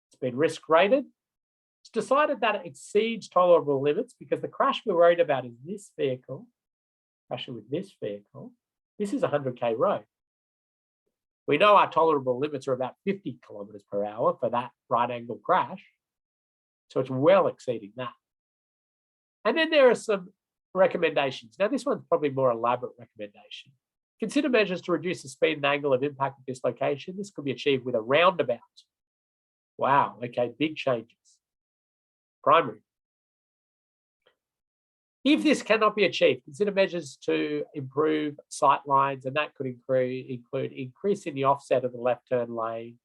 It's been risk rated. It's decided that it exceeds tolerable limits because the crash we're worried about is this vehicle, crashing with this vehicle. This is a 100k road. We know our tolerable limits are about 50 kilometers per hour for that right angle crash. So it's well exceeding that. And then there are some recommendations. Now, this one's probably more elaborate recommendation. Consider measures to reduce the speed and angle of impact at this location. This could be achieved with a roundabout. Wow, okay, big changes. Primary. If this cannot be achieved, consider measures to improve sight lines, and that could include increasing the offset of the left turn lane,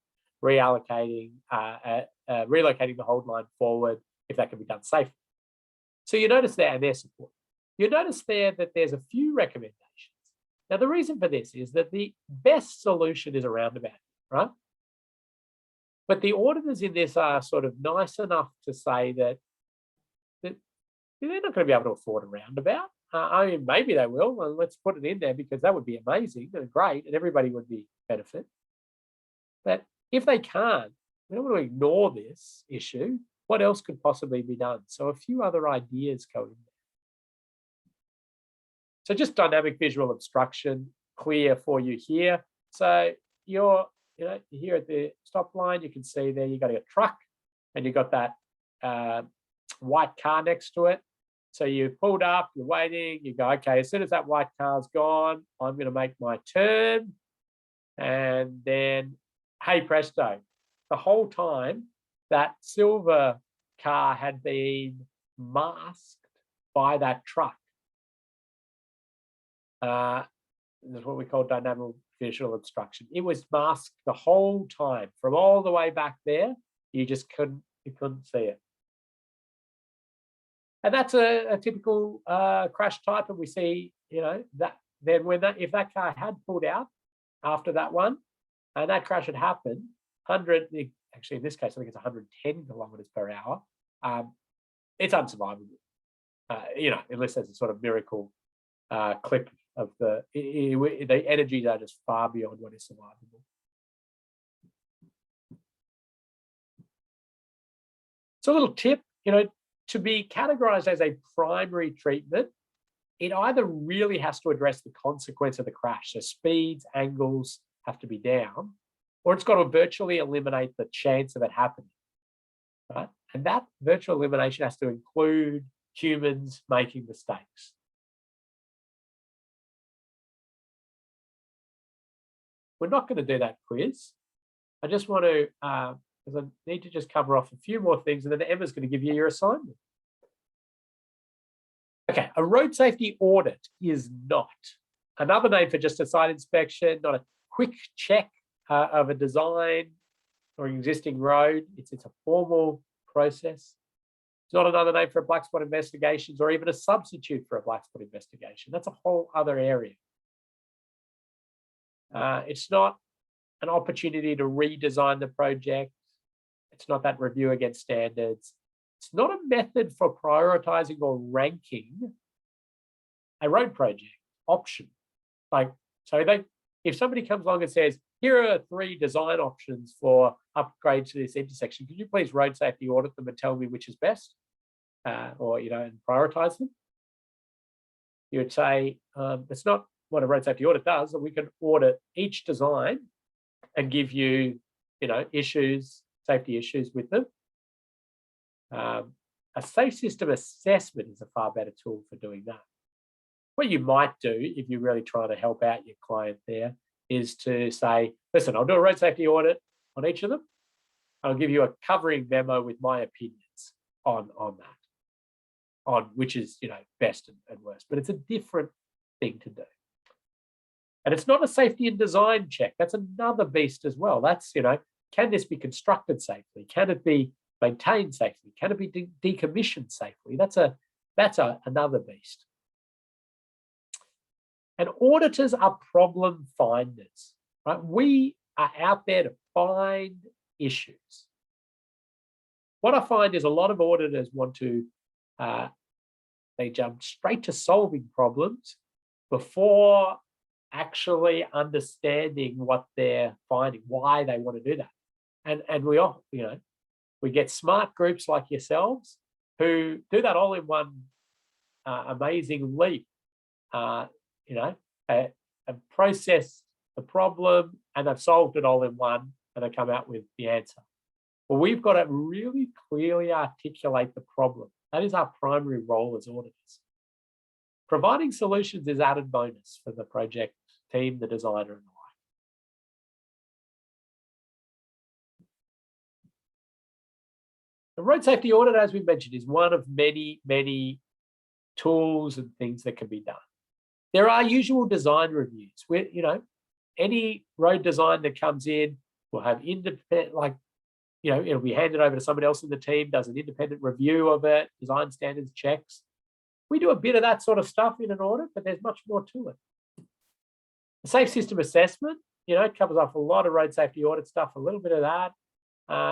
relocating the hold line forward if that can be done safely. So you notice there, and their support. You notice there that there's a few recommendations. Now, the reason for this is that the best solution is a roundabout, right? But the auditors in this are sort of nice enough to say that they're not going to be able to afford a roundabout. I mean, maybe they will, and let's put it in there because that would be amazing and great, and everybody would be benefit. But if they can't, we don't want to ignore this issue. What else could possibly be done? So a few other ideas go in there. So just dynamic visual obstruction, clear for you here. So you're, here at the stop line, you can see there you got a truck, and you got that white car next to it. So you pulled up, you're waiting, you go, okay, as soon as that white car's gone, I'm going to make my turn. And then, hey, presto, the whole time that silver car had been masked by that truck. That's what we call dynamic visual obstruction. It was masked the whole time from all the way back there. You just couldn't see it. And that's a typical crash type, and we see, that then if that car had pulled out after that one, and that crash had happened, actually in this case I think it's 110 kilometers per hour, it's unsurvivable. Unless there's a sort of miracle clip of the energies are just far beyond what is survivable. So a little tip, to be categorized as a primary treatment, it either really has to address the consequence of the crash. So speeds, angles have to be down, or it's got to virtually eliminate the chance of it happening. Right? And that virtual elimination has to include humans making mistakes. We're not going to do that quiz. I just want to, because I need to just cover off a few more things, and then Emma's going to give you your assignment. Okay, a road safety audit is not another name for just a site inspection, not a quick check of a design or an existing road. It's a formal process. It's not another name for a black spot investigations or even a substitute for a black spot investigation. That's a whole other area. It's not an opportunity to redesign the project. It's not that review against standards. It's not a method for prioritizing or ranking a road project option. If somebody comes along and says, here are 3 design options for upgrades to this intersection, could you please road safety audit them and tell me which is best? And prioritize them? You would say, it's not what a road safety audit does, and we can audit each design and give you, safety issues with them. A safe system assessment is a far better tool for doing that. What you might do, if you're really trying to help out your client there, is to say, listen, I'll do a road safety audit on each of them. I'll give you a covering memo with my opinions on that, on which is, best and worst. But it's a different thing to do. And it's not a safety and design check. That's another beast as well. That's, can this be constructed safely? Can it be maintained safely? Can it be decommissioned safely? That's another beast. And auditors are problem finders, right? We are out there to find issues. What I find is a lot of auditors want to, they jump straight to solving problems before actually understanding what they're finding, why they want to do that. And we all, we get smart groups like yourselves who do that all in one amazing leap. Have processed the problem and they've solved it all in one, and they come out with the answer. Well, we've got to really clearly articulate the problem. That is our primary role as auditors. Providing solutions is added bonus for the project team, the designer, and the like. The road safety audit, as we mentioned, is one of many, many tools and things that can be done. There are usual design reviews where, any road design that comes in will have independent, it'll be handed over to somebody else in the team, does an independent review of it, design standards checks. We do a bit of that sort of stuff in an audit, but there's much more to it. The safe system assessment, it covers off a lot of road safety audit stuff, a little bit of that.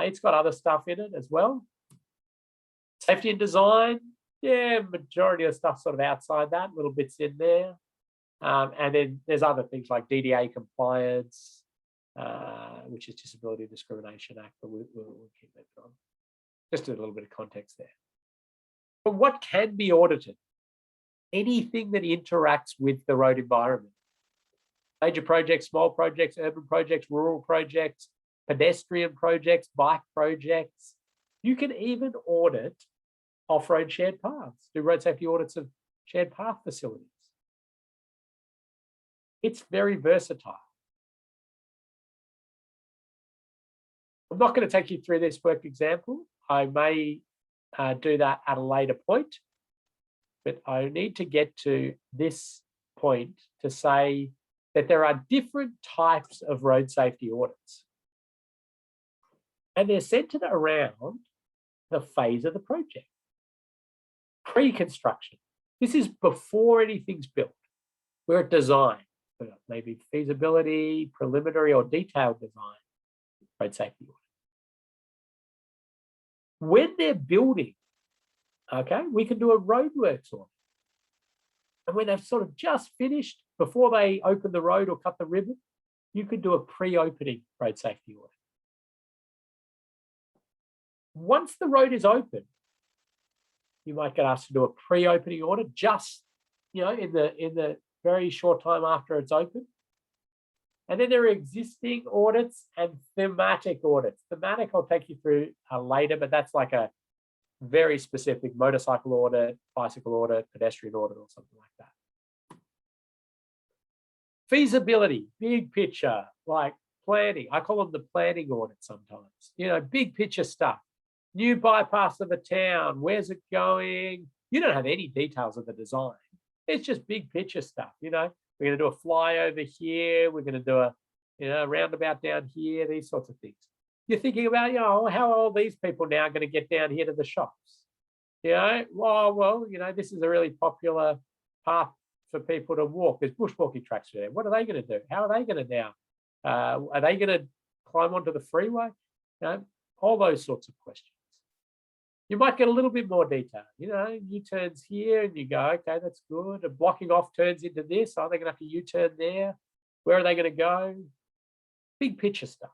It's got other stuff in it as well. Safety and design, majority of stuff sort of outside that, little bits in there. And then there's other things like DDA compliance, which is Disability Discrimination Act, but we'll keep that on. Just a little bit of context there. But what can be audited? Anything that interacts with the road environment. Major projects, small projects, urban projects, rural projects, pedestrian projects, bike projects. You can even audit off-road shared paths, do road safety audits of shared path facilities. It's very versatile. I'm not going to take you through this work example. I may do that at a later point, but I need to get to this point to say that there are different types of road safety audits. And they're centered around the phase of the project. Pre-construction. This is before anything's built. We're at design, maybe feasibility, preliminary or detailed design, road safety audit. When they're building, we can do a roadworks audit. And when they've sort of just finished, before they open the road or cut the ribbon, you could do a pre-opening road safety audit. Once the road is open, you might get asked to do a pre-opening audit just, in the very short time after it's open. And then there are existing audits and thematic audits. Thematic I'll take you through later, but that's like a very specific motorcycle audit, bicycle audit, pedestrian audit, or something like that. Feasibility, big picture, like planning. I call them the planning audit sometimes. Big picture stuff. New bypass of a town, where's it going? You don't have any details of the design. It's just big picture stuff. We're going to do a flyover here. We're going to do a roundabout down here, these sorts of things. You're thinking about, how are all these people now going to get down here to the shops? Well, this is a really popular path for people to walk. There's bushwalking tracks there. What are they going to do? How are they going to now? Are they going to climb onto the freeway? All those sorts of questions. You might get a little bit more detail. U-turns here, and you go, okay, that's good. And blocking off turns into this. Are they going to have to U-turn there? Where are they going to go? Big picture stuff.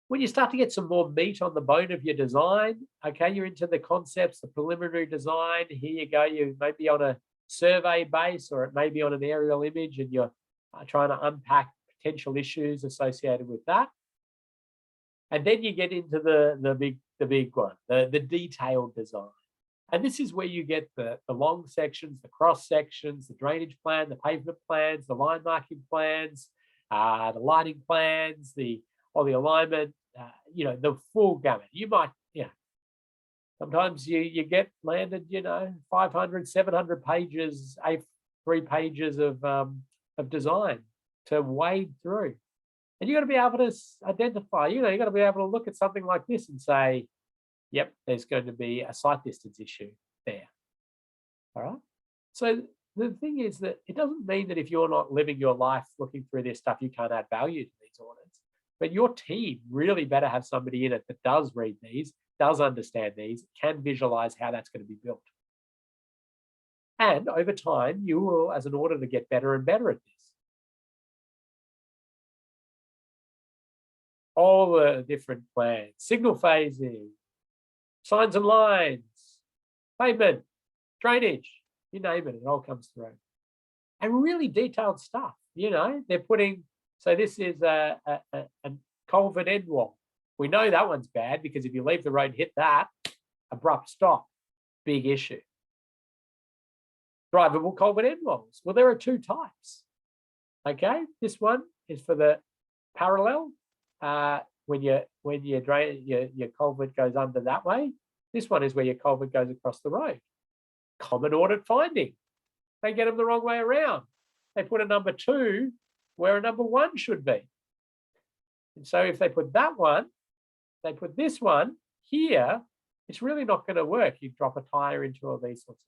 When you start to get some more meat on the bone of your design, okay, you're into the concepts, the preliminary design. Here you go. You may be on a survey base, or it may be on an aerial image, and you're trying to unpack potential issues associated with that. And then you get into the big one, the detailed design. And this is where you get the long sections, the cross sections, the drainage plan, the pavement plans, the line marking plans, the lighting plans, the alignment, the full gamut. You might, sometimes you get landed, 500, 700 pages, 3 pages of design to wade through. And you've got to be able to identify, you've got to be able to look at something like this and say, yep, there's going to be a sight distance issue there. All right. So the thing is that it doesn't mean that if you're not living your life looking through this stuff, you can't add value to these audits. But your team really better have somebody in it that does read these, does understand these, can visualize how that's going to be built. And over time, you will, as an auditor, get better and better at this. All the different plans, signal phasing, signs and lines, pavement, drainage, you name it, it all comes through. And really detailed stuff, they're putting, so this is a culvert end wall. We know that one's bad because if you leave the road, hit that, abrupt stop, big issue. Drivable culvert end walls. Well, there are 2 types. Okay, this one is for the parallel. When your culvert goes under that way. This one is where your culvert goes across the road. Common audit finding. They get them the wrong way around. They put a number 2 where a number 1 should be. And so if they put that one, they put this one here, it's really not going to work. You drop a tire into all these sorts of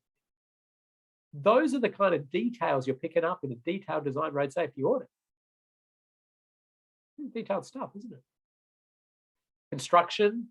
things. Those are the kind of details you're picking up in a detailed design road safety audit. Detailed stuff, isn't it? Construction,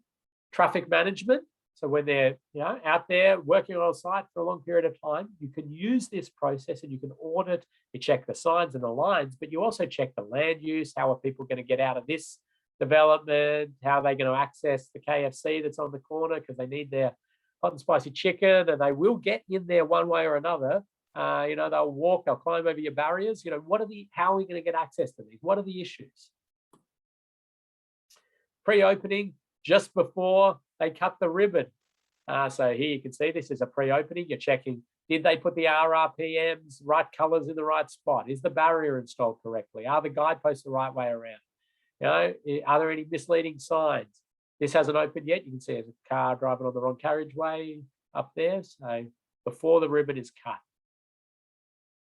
traffic management. So when they're out there working on a site for a long period of time, you can use this process and you can audit. You check the signs and the lines, but you also check the land use. How are people going to get out of this development? How are they going to access the KFC that's on the corner because they need their hot and spicy chicken, and they will get in there one way or another. They'll walk, they'll climb over your barriers. How are we going to get access to these? What are the issues? Pre-opening, just before they cut the ribbon. So here you can see this is a pre-opening. You're checking, did they put the RRPMs, right colours in the right spot? Is the barrier installed correctly? Are the guideposts the right way around? Are there any misleading signs? This hasn't opened yet. You can see there's a car driving on the wrong carriageway up there. So before the ribbon is cut.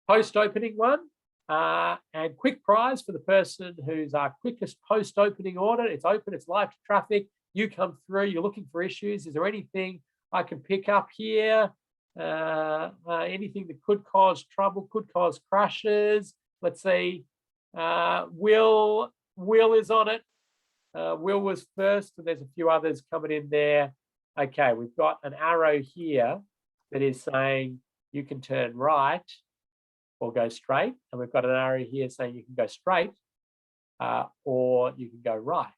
Post-opening one. And quick prize for the person who's our quickest post-opening audit. It's open, it's live to traffic. You come through, you're looking for issues. Is there anything I can pick up here? Anything that could cause trouble, could cause crashes? Let's see. Will is on it. Will was first, and there's a few others coming in there. Okay, we've got an arrow here that is saying, you can turn right or go straight. And we've got an arrow here saying you can go straight or you can go right.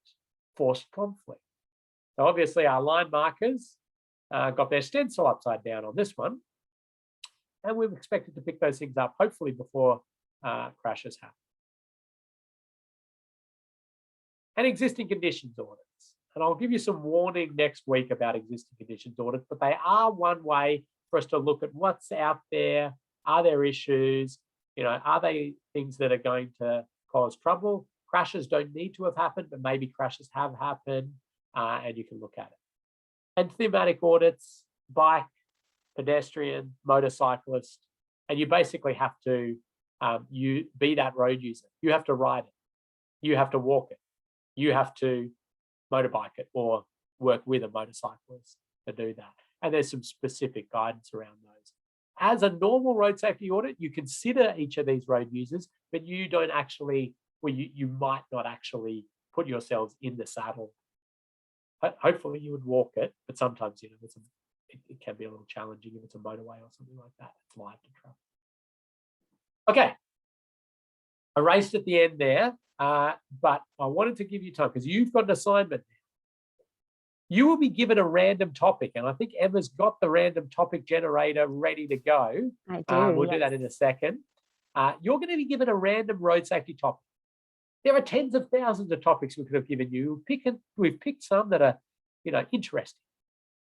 Forced conflict. So obviously our line markers got their stencil upside down on this one. And we've expected to pick those things up, hopefully before crashes happen. And existing conditions audits. And I'll give you some warning next week about existing conditions audits, but they are one way for us to look at what's out there. Are there issues? Are they things that are going to cause trouble? Crashes don't need to have happened, but maybe crashes have happened, and you can look at it. And thematic audits, bike, pedestrian, motorcyclist, and you basically have to you be that road user. You have to ride it. You have to walk it. You have to motorbike it or work with a motorcyclist to do that. And there's some specific guidance around those. As a normal road safety audit, you consider each of these road users, but you don't actually, you might not actually put yourselves in the saddle. Hopefully you would walk it, but sometimes it can be a little challenging if it's a motorway or something like that. It's live to traffic. Okay, I raced at the end there, but I wanted to give you time because you've got an assignment now. You will be given a random topic, and I think Emma's got the random topic generator ready to go. I do. We'll do that in a second. You're going to be given a random road safety topic. There are tens of thousands of topics we could have given you. We've picked some that are, interesting.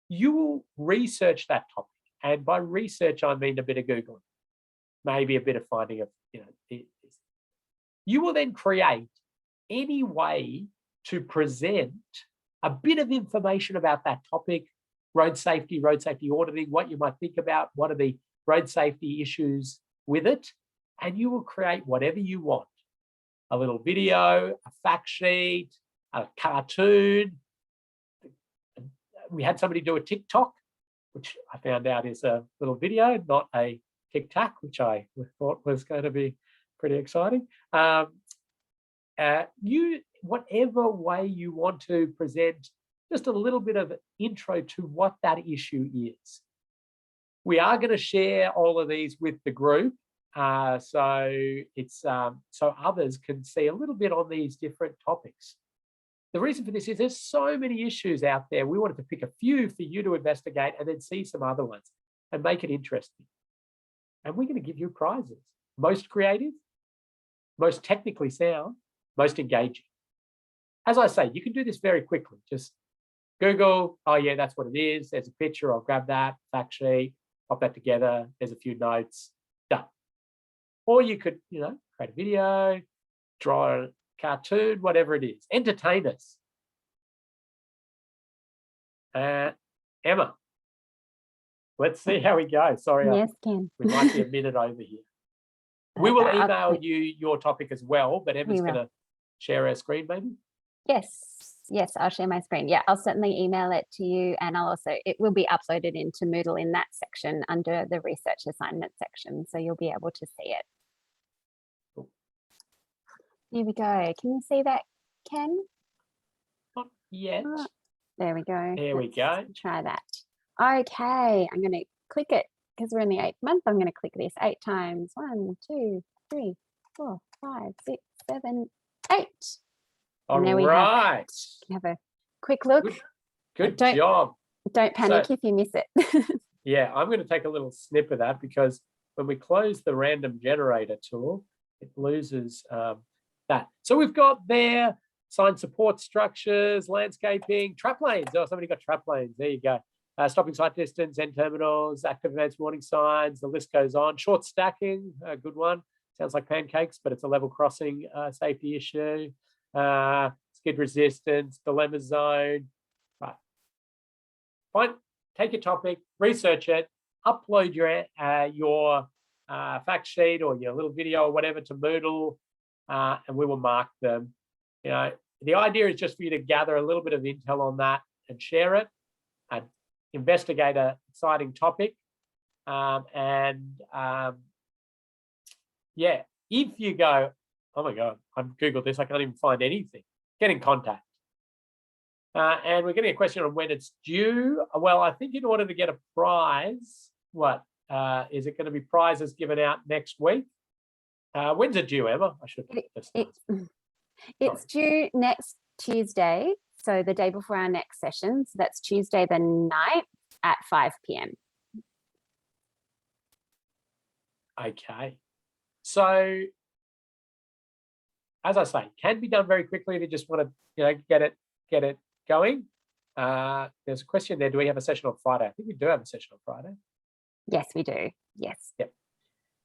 You will research that topic, and by research I mean a bit of Googling, maybe a bit of finding of, You will then create any way to present a bit of information about that topic, road safety auditing, what you might think about, what are the road safety issues with it, and you will create whatever you want. A little video, a fact sheet, a cartoon. We had somebody do a TikTok, which I found out is a little video, not a tic-tac, which I thought was going to be pretty exciting. Whatever way you want to present just a little bit of intro to what that issue is. We are going to share all of these with the group, so it's so others can see a little bit on these different topics. The reason for this is there's so many issues out there. We wanted to pick a few for you to investigate and then see some other ones and make it interesting. And we're going to give you prizes. Most creative, most technically sound, most engaging. As I say, you can do this very quickly. Just Google, oh yeah, that's what it is. There's a picture, I'll grab that, fact sheet, pop that together. There's a few notes, done. Or you could, create a video, draw a cartoon, whatever it is. Entertain us. Emma, let's see how we go. Sorry, yes, Ken. We might be a minute over here. We will email you your topic as well, but Emma's going to share her screen maybe? Yes, I'll share my screen. Yeah, I'll certainly email it to you, and it will be uploaded into Moodle in that section under the research assignment section, so you'll be able to see it. Cool. Here we go. Can you see that, Ken? Not yet. Oh, there we go. We go. Try that. Okay, I'm going to click it because we're in the 8th month. I'm going to click this 8 times. 1, 2, 3, 4, 5, 6, 7, 8. All and there we right. have a quick look. Good job. Don't panic if you miss it. Yeah, I'm going to take a little snip of that because when we close the random generator tool, it loses that. So we've got there sign support structures, landscaping, trap lanes. Oh, somebody got trap lanes. There you go. Stopping sight distance, end terminals, active events, warning signs. The list goes on. Short stacking, a good one. Sounds like pancakes, but it's a level crossing safety issue. Skid resistance, dilemma zone. Right. Fine. Take your topic, research it, upload your fact sheet or your little video or whatever to Moodle, and we will mark them. The idea is just for you to gather a little bit of intel on that and share it and investigate an exciting topic. If you go, oh my God, I've Googled this, I can't even find anything, get in contact. And we're getting a question on when it's due. Well, I think in order to get a prize, Is it going to be prizes given out next week? When's it due, Emma? I should just it's due next Tuesday, so the day before our next session. So that's Tuesday the 9th at 5 p.m. Okay. So, as I say, can be done very quickly if you just want to, get it going. There's a question there. Do we have a session on Friday? I think we do have a session on Friday. Yes, we do. Yes. Yep.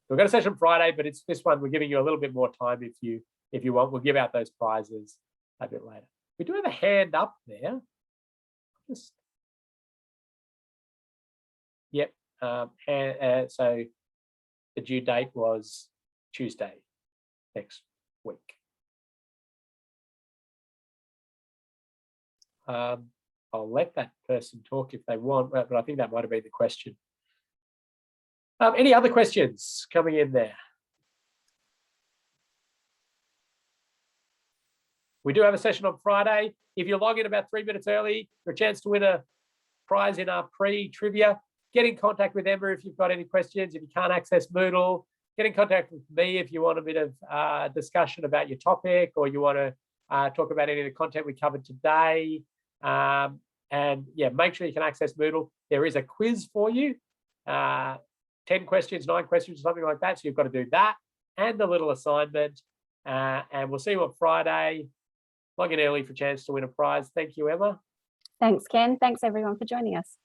We've got a session Friday, but it's this one. We're giving you a little bit more time if you want. We'll give out those prizes a bit later. We do have a hand up there. Yep. So the due date was Tuesday next week. I'll let that person talk if they want, but I think that might have been the question. Any other questions coming in there? We do have a session on Friday. If you log in about 3 minutes early, for a chance to win a prize in our pre-trivia. Get in contact with Emma if you've got any questions. If you can't access Moodle, get in contact with me if you want a bit of discussion about your topic, or you want to talk about any of the content we covered today. And yeah, make sure you can access Moodle. There is a quiz for you, 10 questions, 9 questions, something like that. So you've got to do that and a little assignment. And we'll see you on Friday. Log in early for a chance to win a prize. Thank you, Emma. Thanks, Ken. Thanks, everyone, for joining us.